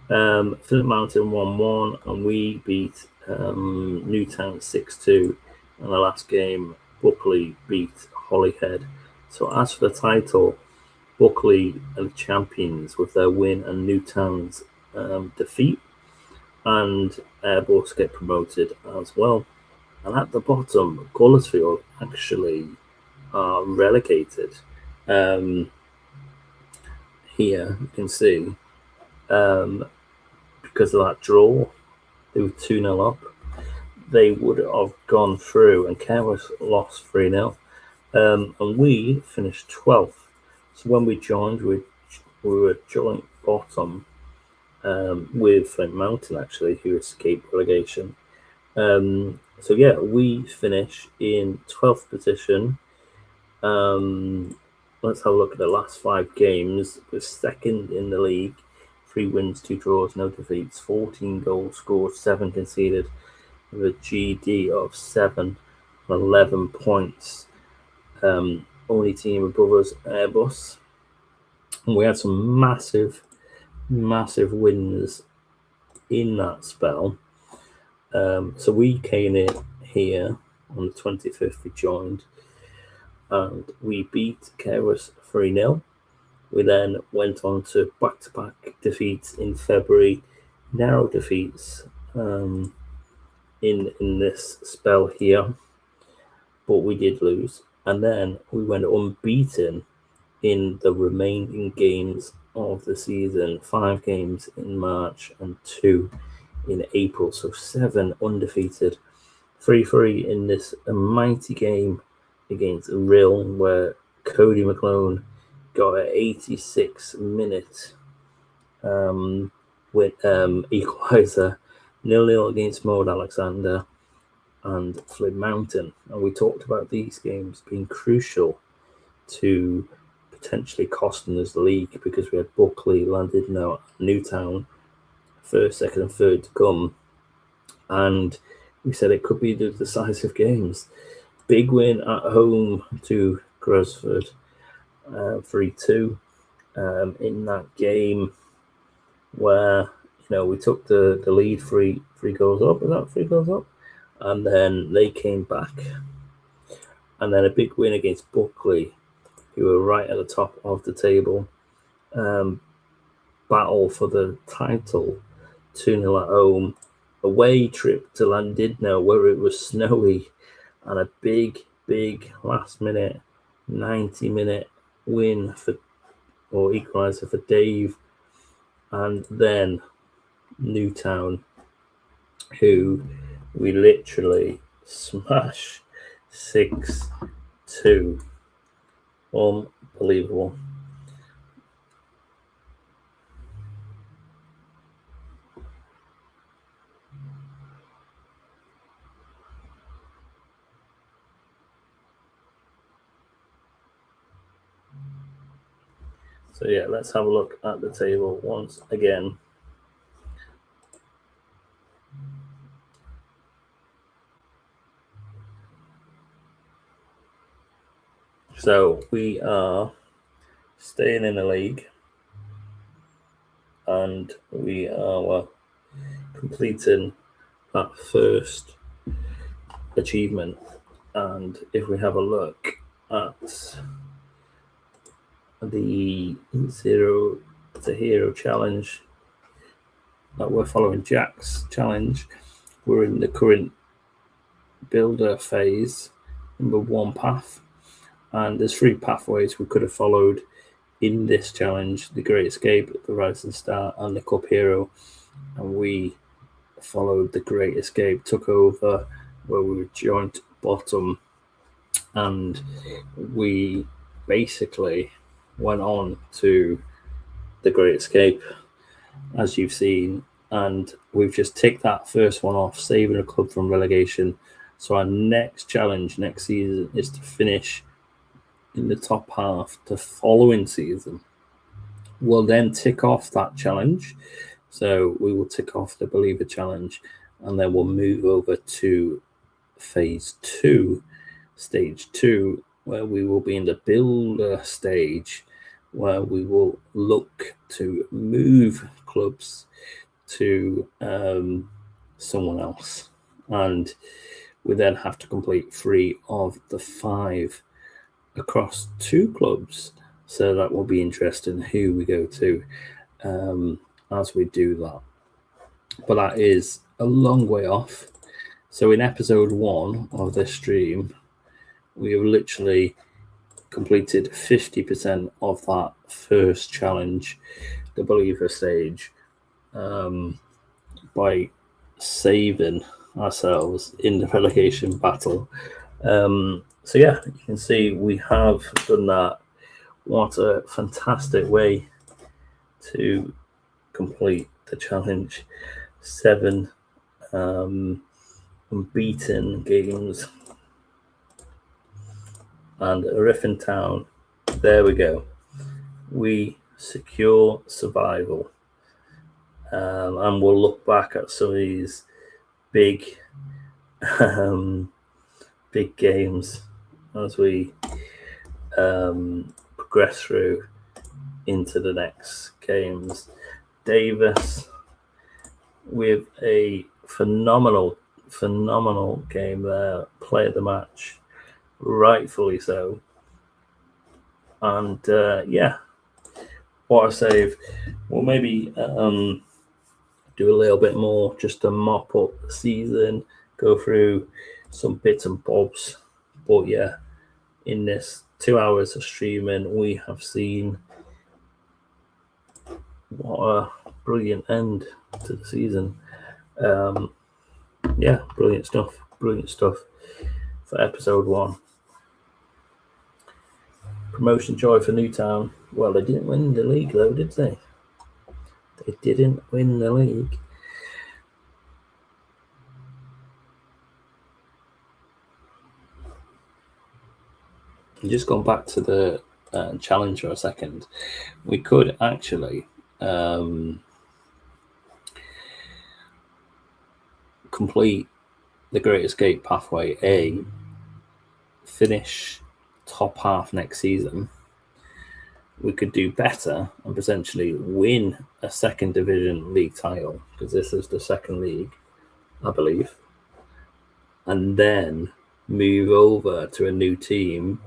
Flint Mountain 1-1, and we beat Newtown 6-2. And the last game, Buckley beat Holyhead. So as for the title, Buckley are the champions with their win and Newtown's defeat. And Airbus get promoted as well. And at the bottom, Gullersfield actually are relegated. Here you can see, because of that draw, they were 2-0 up. They would have gone through, and Kerwis lost 3-0. And we finished 12th. So when we joined, we were joint bottom with Flint Mountain, actually, who escaped relegation. So yeah, we finish in 12th position. Let's have a look at the last 5 games. We're second in the league. 3 wins, 2 draws, no defeats. 14 goals scored, 7 conceded, with a GD of 7, 11 points. Only team above us, Airbus. And we had some massive wins in that spell. So we came in here on the 25th, we joined, and we beat Kerwis 3-0. We then went on to back-to-back defeats in February, narrow defeats in this spell here, but we did lose. And then we went unbeaten in the remaining games of the season, 5 games in March and 2 in April, so 7 undefeated. 3-3 in this mighty game against Rill, where Cody McClone got an 86-minute with equaliser, 0-0 against Maud Alexander and Flint Mountain. And we talked about these games being crucial to potentially costing us the league, because we had Buckley landed now at Newtown, 1st, 2nd and 3rd to come, and we said it could be the decisive games. Big win at home to Grosford, 3-2. In that game where we took the lead three goals up. Was that 3 goals up? And then they came back. And then a big win against Buckley, who were right at the top of the table. Battle for the title, 2-0 at home. Away trip to Llandudno, where it was snowy, and a big last minute 90-minute win or equaliser for Dave. And then Newtown, who we literally smash 6-2. Unbelievable. So yeah, let's have a look at the table once again. So we are staying in the league, and we are completing that first achievement. And if we have a look at the Zero to Hero challenge that we're following, Jack's challenge, we're in the current builder phase, number 1 path, and there's 3 pathways we could have followed in this challenge: the Great Escape, the Rising Star, and the Cup Hero. And we followed the Great Escape, took over where we were joint bottom, and we basically went on to the Great Escape, as you've seen, and we've just ticked that first one off, saving a club from relegation. So our next challenge next season is to finish in the top half the following season. We'll then tick off that challenge. So we will tick off the Believer Challenge, and then we'll move over to phase 2, stage 2, where we will be in the builder stage, where we will look to move clubs to someone else. And we then have to complete 3 of the 5 across 2 clubs. So that will be interesting who we go to as we do that. But that is a long way off. So in episode 1 of this stream, we have literally completed 50% of that first challenge, the Believer stage, by saving ourselves in the relegation battle. So yeah, you can see we have done that. What a fantastic way to complete the challenge. 7 unbeaten games. And Ruthin Town, there we go. We secure survival. And we'll look back at some of these big games as we progress through into the next games. Davis with a phenomenal game there, play of the match, rightfully so. And what a save. We'll maybe do a little bit more just to mop up the season, go through some bits and bobs. But yeah, in this 2 hours of streaming, we have seen what a brilliant end to the season. Brilliant stuff for episode 1. Promotion joy for Newtown. Well, they didn't win the league though, did they? They didn't win the league. I'm just going back to the challenge for a second. We could complete the Great Escape Pathway A, finish top half next season, we could do better and potentially win a second division league title, because this is the second league, I believe, and then move over to a new team,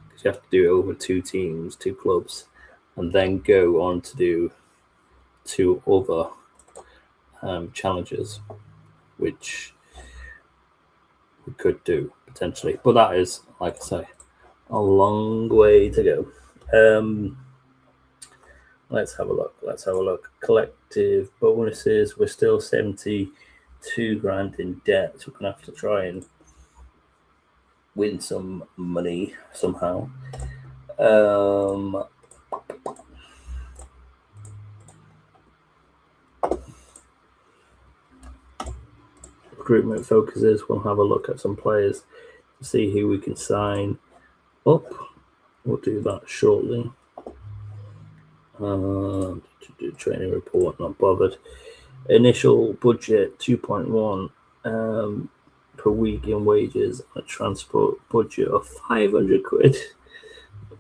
because you have to do it over 2 teams, 2 clubs, and then go on to do 2 other challenges, which we could do potentially, but that is, like I say, a long way to go. Let's have a look. Collective bonuses. We're still 72 grand in debt, so we're gonna have to try and win some money somehow. Recruitment focuses. We'll have a look at some players to see who we can sign up. We'll do that shortly. To do training report, not bothered. Initial budget 2.1 per week in wages, a transport budget of 500 quid.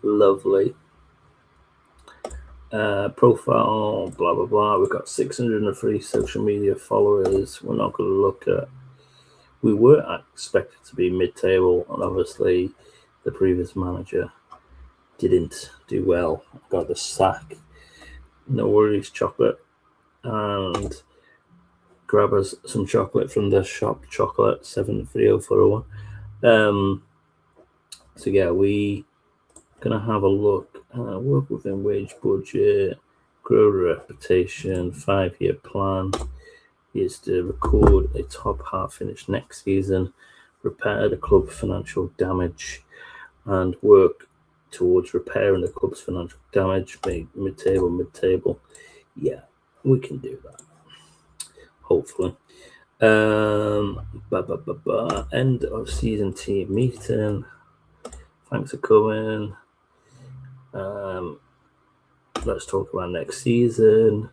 Lovely. Profile, blah blah blah. We've got 603 social media followers. We're not going to look at. We were expected to be mid-table, and obviously the previous manager didn't do well. Got the sack. No worries, chocolate. And grab us some chocolate from the shop. Chocolate 730401. So yeah, we gonna have a look. Work within wage budget, grow reputation, 5-year plan is to record a top half finish next season, repair the club's financial damage, and work towards repairing the club's financial damage. Make mid-table. Yeah, we can do that. Hopefully. End of season team meeting. Thanks for coming. Let's talk about next season.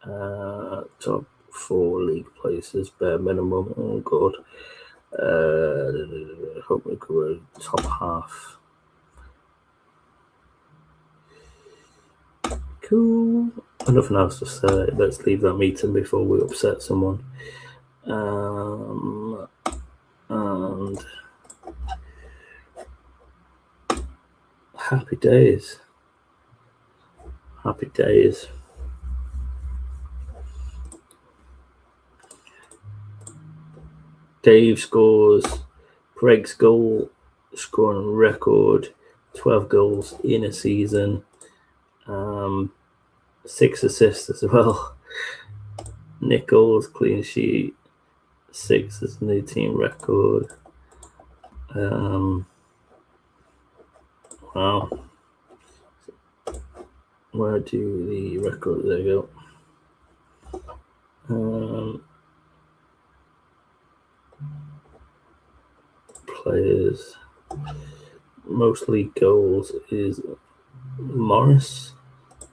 Top 4 league places, bare minimum. Oh god. Hope we cover top half. Cool. Nothing else to say. Let's leave that meeting before we upset someone. And happy days. Dave scores Craig's goal scoring record, 12 goals in a season, 6 assists as well. Nichols clean sheet, 6 as a new team record. Wow. Where do the records? There you go. Players. Most league goals is Morris.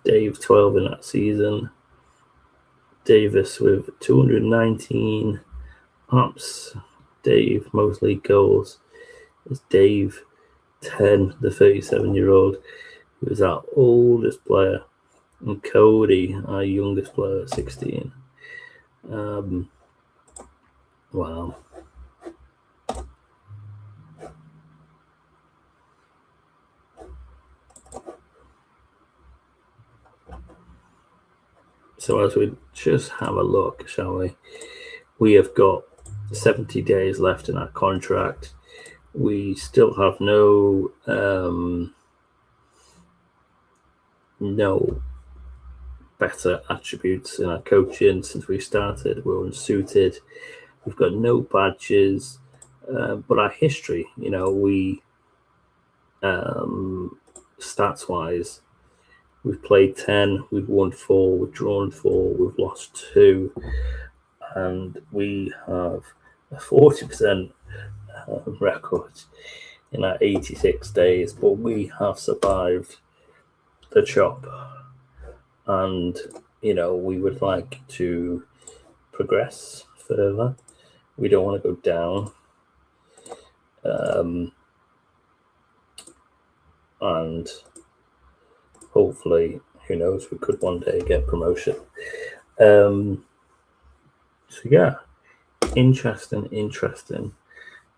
Dave 12 in that season. Davis with 219 ups. Dave most league goals is Dave 10, the 37-year-old, who is our oldest player, and Cody, our youngest player, 16. Wow. So as we just have a look, shall we? We have got 70 days left in our contract. We still have no better attributes in our coaching since we started. We're unsuited. We've got no badges, but our history, we stats-wise, we've played 10, we've won 4, we've drawn 4, we've lost 2, and we have a 40% record in our 86 days, but we have survived the chop, and we would like to progress further. We don't want to go down. And hopefully, who knows, we could one day get promotion. So yeah, interesting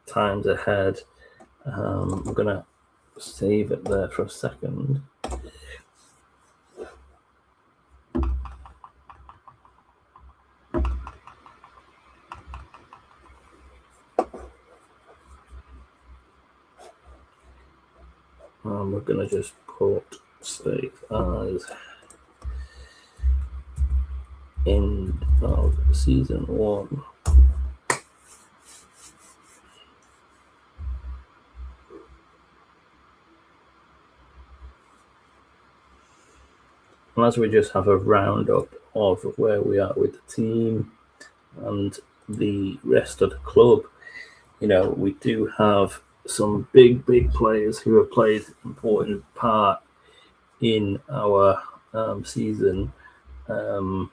times ahead. I'm gonna save it there for a second. We're gonna just put save as end of season 1. And as we just have a roundup of where we are with the team and the rest of the club, we do have some big players who have played an important part in our season. I'm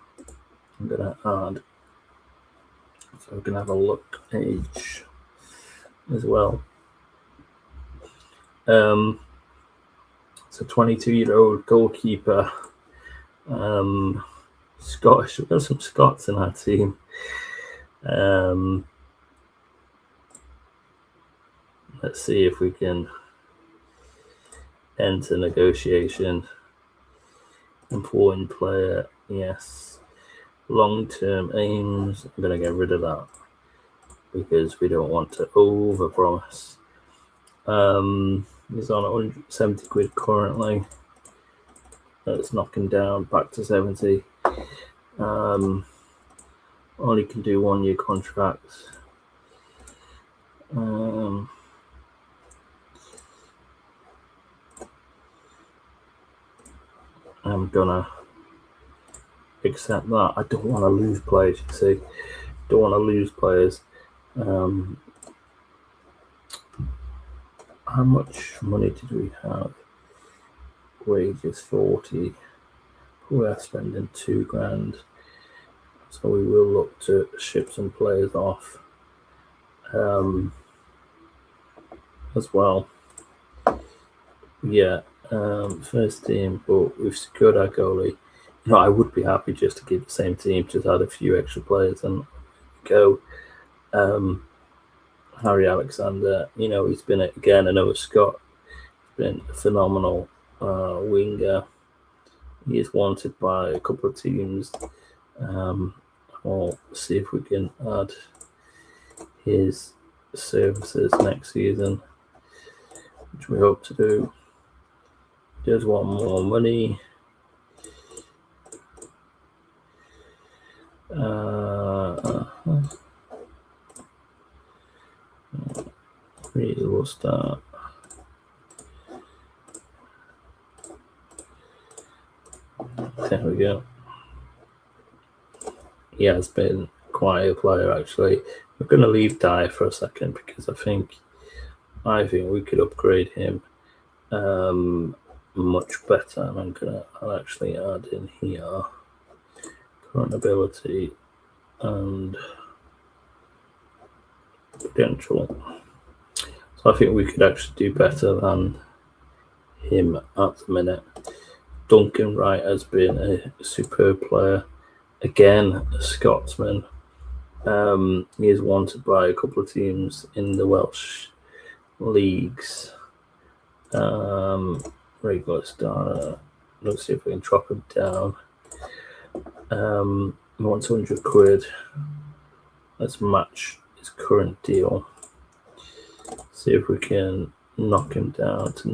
going to add, so we can have a look age as well. So 22-year-old goalkeeper, Scottish. We've got some Scots in our team. Let's see if we can enter negotiation. Important player, yes. Long-term aims, I'm going to get rid of that because we don't want to over-promise. He's on 170 quid currently. Let's knock him down back to 70. Only can do 1-year contracts. I'm gonna accept that. I don't want to lose players, you see. Don't want to lose players. How much money did we have? Wages 40. We're spending £2,000. So we will look to ship some players off as well. Yeah, first team, but we've secured our goalie. I would be happy just to keep the same team, just add a few extra players and go. Harry Alexander, he's been, again, another Scot, been a phenomenal winger. He is wanted by a couple of teams. We'll see if we can add his services next season, which we hope to do. Does want more money. We'll start. There we go. He has been quite a player, actually. We're going to leave Dyer for a second because I think we could upgrade him much better. And I'll actually add in here current ability and potential. So I think we could actually do better than him at the minute. Duncan Wright has been a superb player. Again, a Scotsman. He is wanted by a couple of teams in the Welsh leagues. Regular star. Let's see if we can drop him down. He wants 100 quid. Let's match his current deal. See if we can knock him down to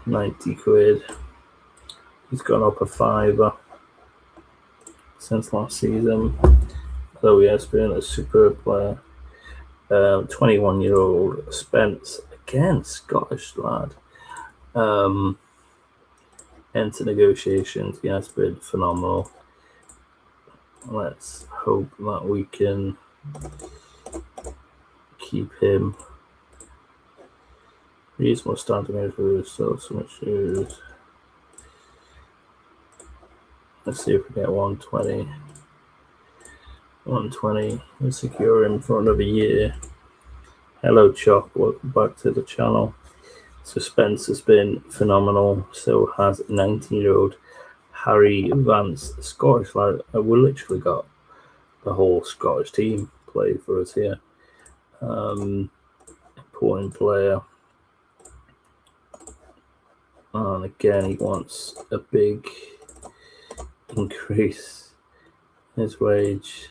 90 quid. He's gone up a £5 since last season, though he has been a superb player. 21-year-old Spence, again, Scottish lad. Enter negotiations, he has been phenomenal. Let's hope that we can keep him. Reasonable starting age for so much shoes. Let's see if we get 120. 120. We'll secure him for another year. Hello, Chuck. Welcome back to the channel. Suspense has been phenomenal. So has 19-year-old Harry Vance, Scottish lad. We literally got the whole Scottish team played for us here. Important player. And again, he wants a big increase in his wage.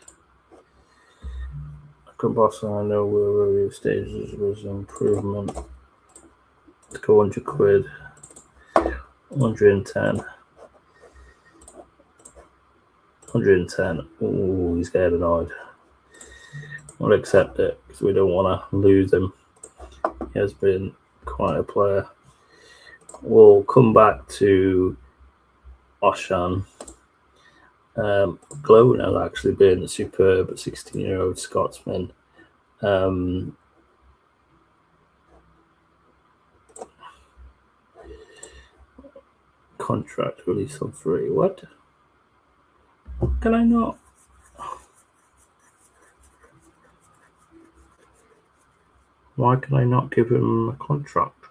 Boss, I know we're review stages was improvement. Let's go 100 quid. 110. 110. Ooh, he's getting annoyed. I'll accept it because we don't want to lose him. He has been quite a player. We'll come back to Oshan. Glowen has actually been superb, 16-year-old Scotsman. Contract release on free. What? Can I not? Why can I not give him a contract?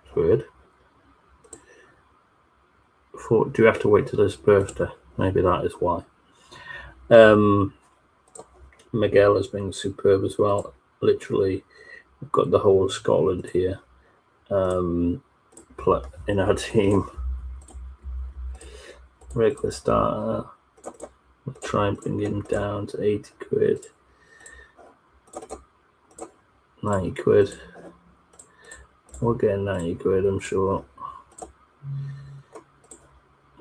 It's weird. Do you have to wait till his birthday? Maybe that is why. Miguel has been superb as well. Literally, we've got the whole of Scotland here in our team. Regular starter. We'll try and bring him down to 80 quid. 90 quid. We'll get 90 quid, I'm sure.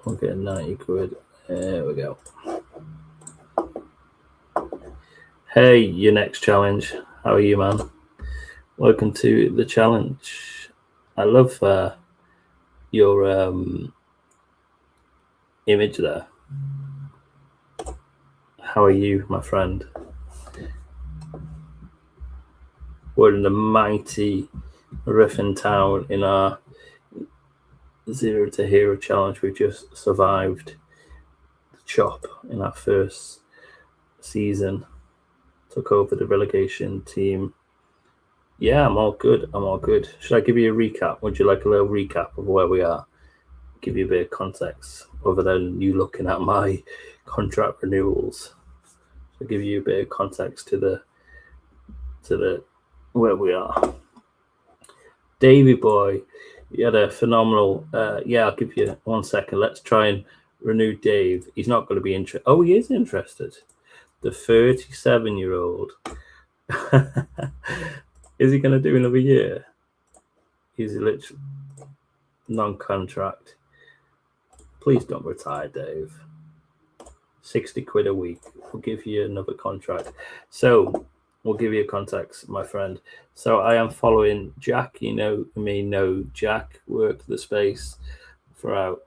We'll get 90 quid. There we go. Hey, your next challenge. How are you, man? Welcome to the challenge. I love your image there. How are you, my friend? We're in the mighty Ruthin town in our 0 to Hero challenge. We just survived the chop in our first season. Took over the relegation team. Yeah, I'm all good. Should I give you a recap? Would you like a little recap of where we are? Give you a bit of context other than you looking at my contract renewals. So give you a bit of context to the where we are. Davey boy, you had a phenomenal. Yeah, I'll give you 1 second. Let's try and renew Dave. He's not going to be interested. Oh, he is interested. The 37-year-old. Is he going to do another year? He's literally non-contract. Please don't retire, Dave. 60 quid a week. We'll give you another contract. So we'll give you a context, my friend. So I am following Jack. You know Jack worked the space for our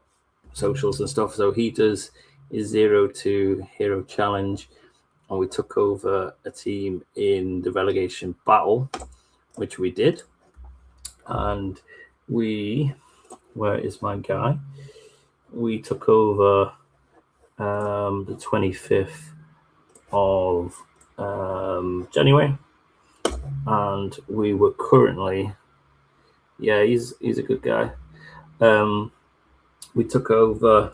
socials and stuff. So he does his 0 to Hero challenge. And we took over a team in the relegation battle, which we did. And where is my guy? We took over the 25th of January. And we were currently, yeah, he's a good guy. We took over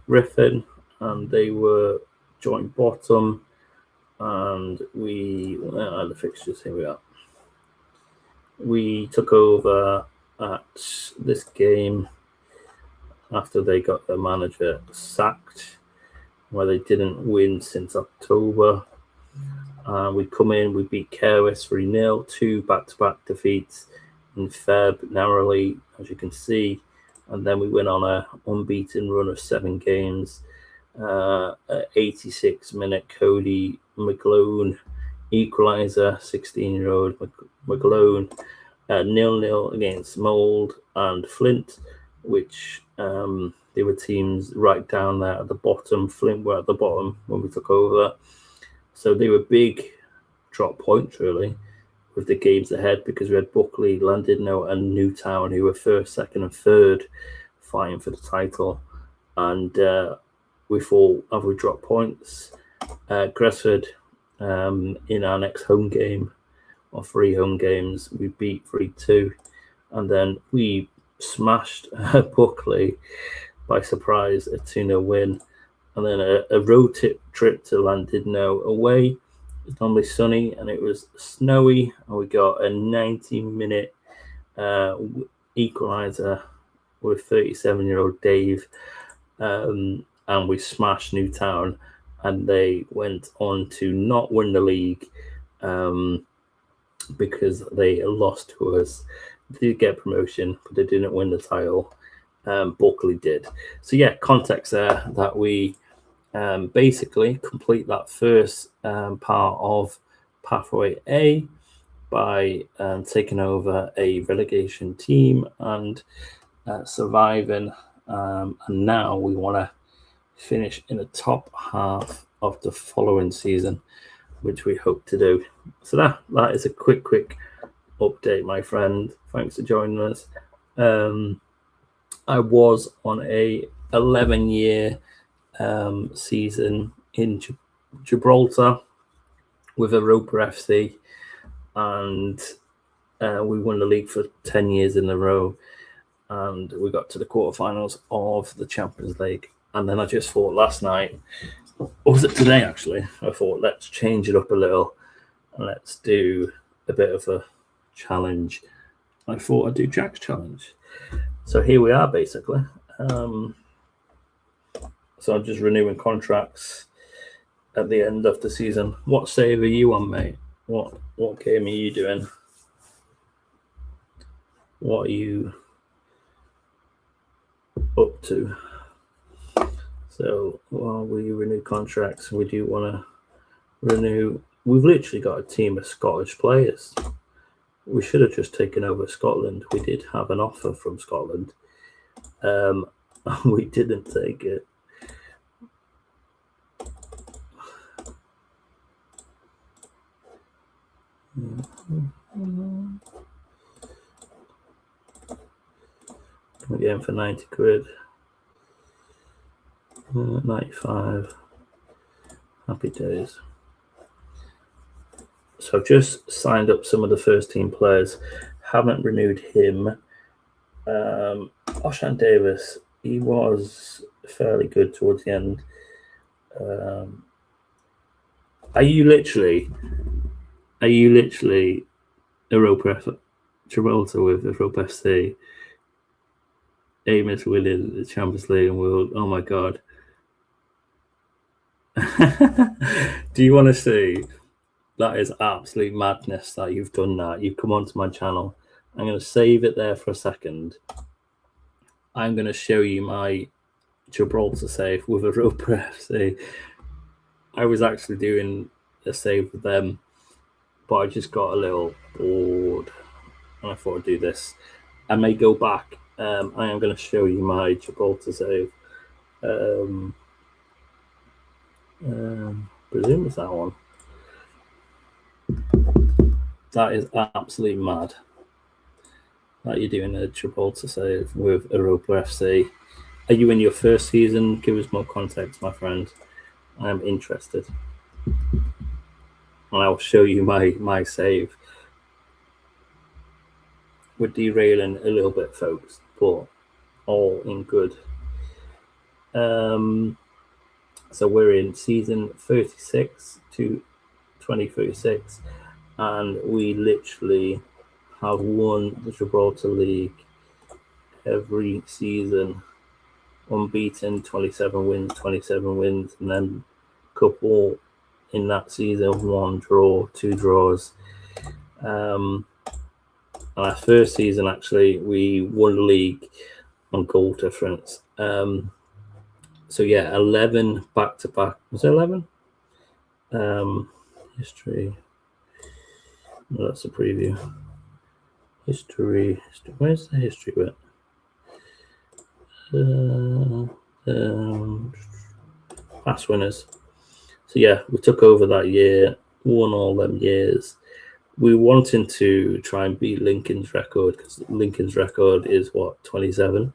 Ruthin and they were joint bottom. And we the fixtures, here we are. We took over at this game after they got their manager sacked, where they didn't win since October. We come in, we beat Kerris 3-0, 2 back-to-back defeats in Feb, narrowly, as you can see. And then we went on a unbeaten run of 7 games. 86-minute Cody McGlone equaliser, 16-year-old McGlone, 0-0 against Mould and Flint, which they were teams right down there at the bottom. Flint were at the bottom when we took over. So they were big drop points, really, with the games ahead, because we had Buckley, Llandudno and Newtown, who were first, second and third, fighting for the title. And we thought, have we dropped points? Gresford, in our next home game, or 3 home games, we beat 3-2, and then we smashed Buckley by surprise, a 2-0 win, and then a road trip to Llandudno away. It's normally sunny, and it was snowy, and we got a 90-minute equaliser with 37-year-old Dave, and we smashed Newtown, and they went on to not win the league because they lost to us. They did get promotion, but they didn't win the title. Buckley did. So yeah, context there that we basically complete that first part of Pathway A by taking over a relegation team and surviving. And now we want to finish in the top half of the following season, which we hope to do. So that is a quick update, my friend. Thanks for joining us. I was on a 11-year season in Gibraltar with Europa FC, and we won the league for 10 years in a row, and we got to the quarterfinals of the Champions League. And then I just thought last night, or was it today actually, I thought let's change it up a little and let's do a bit of a challenge. I thought I'd do Jack's challenge. So here we are, basically. So I'm just renewing contracts at the end of the season. What save are you on, mate? What game are you doing? What are you up to? So while we renew contracts, we do want to renew. We've literally got a team of Scottish players. We should have just taken over Scotland. We did have an offer from Scotland. We didn't take it. We're getting for 90 quid. 95. Happy days. So I've just signed up some of the first team players. Haven't renewed him. Oshan Davis, he was fairly good towards the end. Are you literally Europa Gibraltar with Europa FC? Amos winning the Champions League and World. Oh my god. Do you want to see? That is absolute madness that you've done that. You've come onto my channel. I'm going to save it there for a second. I'm going to show you my Gibraltar save with Europa FC. I was actually doing a save with them, but I just got a little bored and I thought I'd do this. I may go back. I am going to show you my Gibraltar save. Presume it's that one. That is absolutely mad that you're doing a Gibraltar save with Europa FC. Are you in your first season? Give us more context, my friend. I am interested. And I'll show you my save. We're derailing a little bit, folks, but all in good. So we're in season 36 to 2036, and we literally have won the Gibraltar League every season, unbeaten, 27 wins, and then a couple in that season, 1 draw, 2 draws. Our first season, actually, we won the league on goal difference. So yeah, 11 back-to-back. Was it 11? History. Well, that's a preview. History. Where's the history bit? Past winners. So yeah, we took over that year, won all them years. We wanted to try and beat Lincoln's record, because Lincoln's record is 27,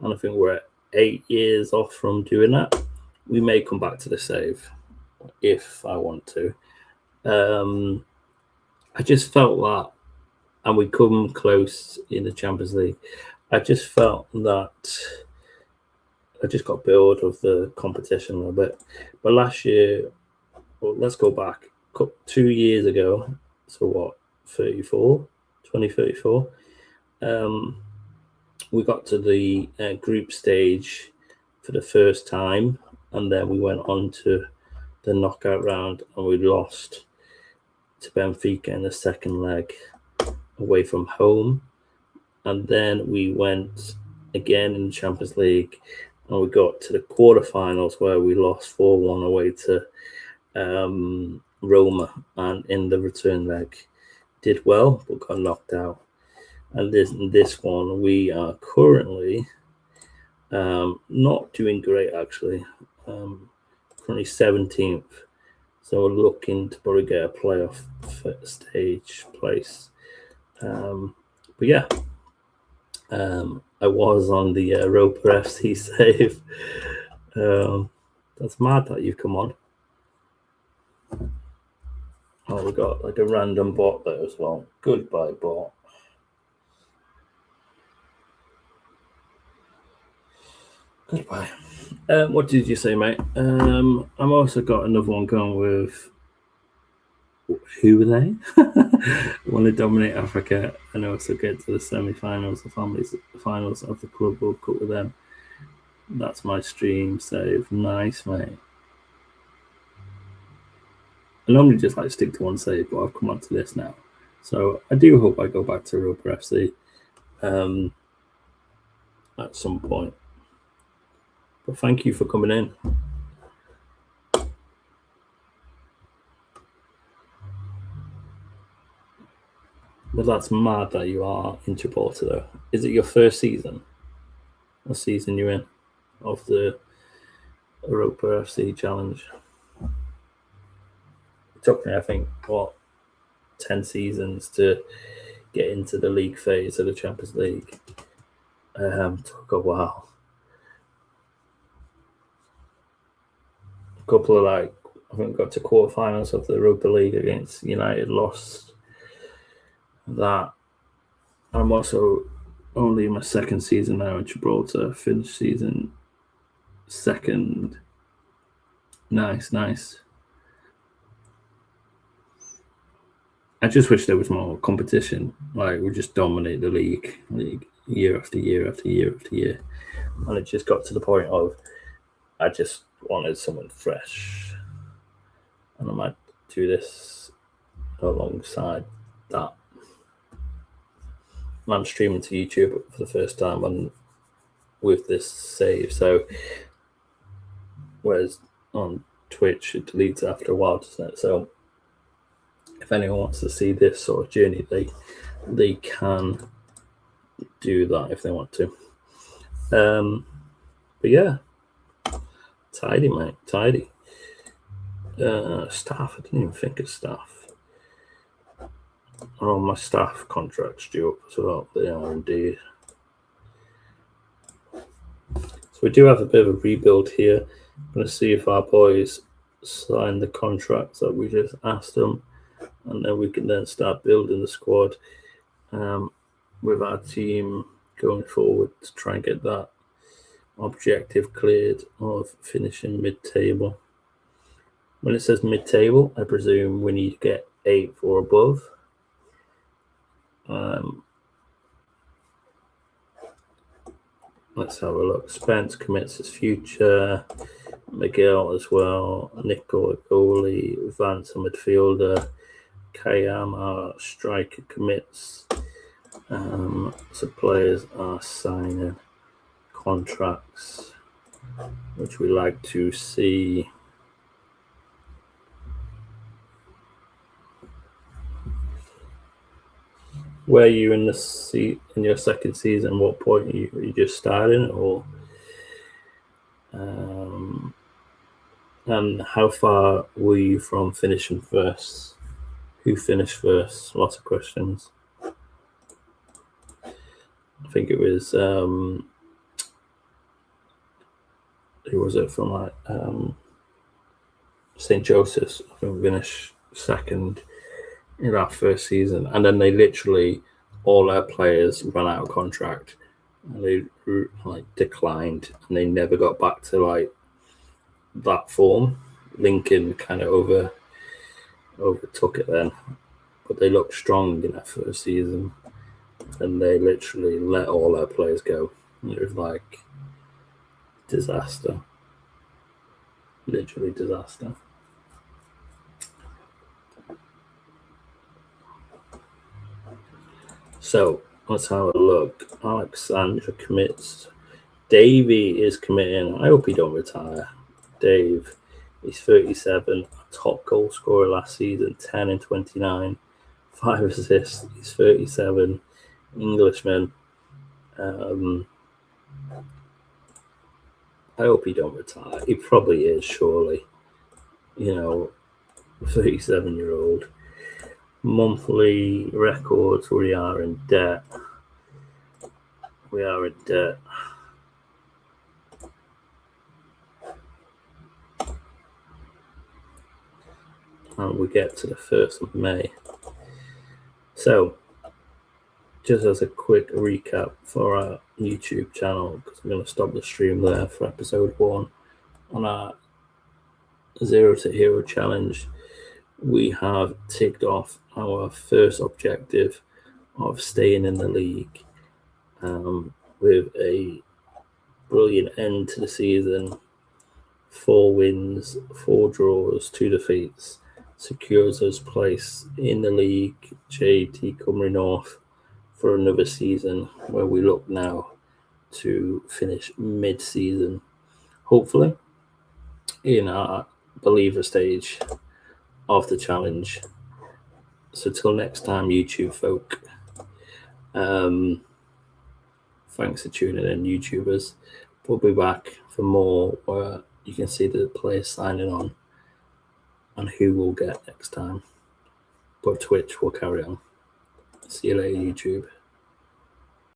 and I think we're at 8 years off from doing that. we may come back to the save if I want to. I just felt that, and we come close in the Champions League. I just felt that I just got bored of the competition a little bit. But last year, well, let's go back 2 years ago. So what, 2034? We got to the group stage for the first time, and then we went on to the knockout round, and we lost to Benfica in the second leg away from home. And then we went again in the Champions League, and we got to the quarterfinals where we lost 4-1 away to Roma, and in the return leg did well but got knocked out. And this one, we are currently not doing great, actually. Currently 17th, so we're looking to probably get a playoff stage place. But yeah, I was on the Europa FC save. That's mad that you've come on. Oh, we got like a random bot there as well. Goodbye, bot. Goodbye. What did you say, mate? I've also got another one going with who were they? Want to dominate Africa and also get to the semi-finals, the finals of the Club World Cup with them. That's my stream save. Nice, mate. I normally just like stick to one save, but I've come on to this now. So I do hope I go back to Europa FC at some point. But thank you for coming in. But that's mad that you are in Gibraltar, though. Is it your first season? What season you're in of the Europa FC Challenge? It took me, I think, 10 seasons to get into the league phase of the Champions League. Took a while. A couple of I think got to quarterfinals of the Europa League against United, lost that. I'm also only in my second season now in Gibraltar, finished season second. Nice. I just wish there was more competition. Like, we just dominate the league year after year after year after year. And it just got to the point of I just wanted someone fresh. And I might do this alongside that. I'm streaming to YouTube for the first time with this save. So, whereas on Twitch, it deletes after a while, doesn't it? So, if anyone wants to see this sort of journey, they can do that if they want to. But yeah, tidy, mate, tidy. Staff, I didn't even think of staff. Oh, my staff contracts due up as well. They are indeed. So we do have a bit of a rebuild here. I'm going to see if our boys sign the contracts that we just asked them, and then we can then start building the squad with our team going forward to try and get that objective cleared of finishing mid-table. When it says mid-table, I presume we need to get 8th or above. Let's have a look. Spence commits his future. Miguel as well. Nico, goalie. Vance, a midfielder. Kayam, our striker, commits. So players are signing contracts, which we like to see. Where are you in in your second season? What point are you just starting, or and how far were you from finishing first? Who finished first? Lots of questions. I think it was who was it from like St. Joseph's, I think, finished second in our first season, and then they literally all our players ran out of contract, and they like declined, and they never got back to like that form. Lincoln kind of overtook it then, but they looked strong in their first season, and they literally let all their players go. It was like disaster, literally disaster. So let's have a look. Alexandra commits. Davey is committing. I hope he don't retire. Dave, he's 37, top goal scorer last season, 10 and 29, 5 assists. He's 37, Englishman. I hope he don't retire. He probably is, surely. 37-year-old. Monthly records, we are in debt. And we get to the 1st of May. So, just as a quick recap for our YouTube channel, because I'm going to stop the stream there for episode 1, on our Zero to Hero challenge, we have ticked off our first objective of staying in the league with a brilliant end to the season. 4 wins, 4 draws, 2 defeats secures us place in the league, JD Cymru North, for another season, where we look now to finish mid-season, hopefully, in our believer stage of the challenge. So till next time, YouTube folk, thanks for tuning in, YouTubers. We'll be back for more where you can see the players signing on and who we'll get next time. But Twitch will carry on. See you later, YouTube.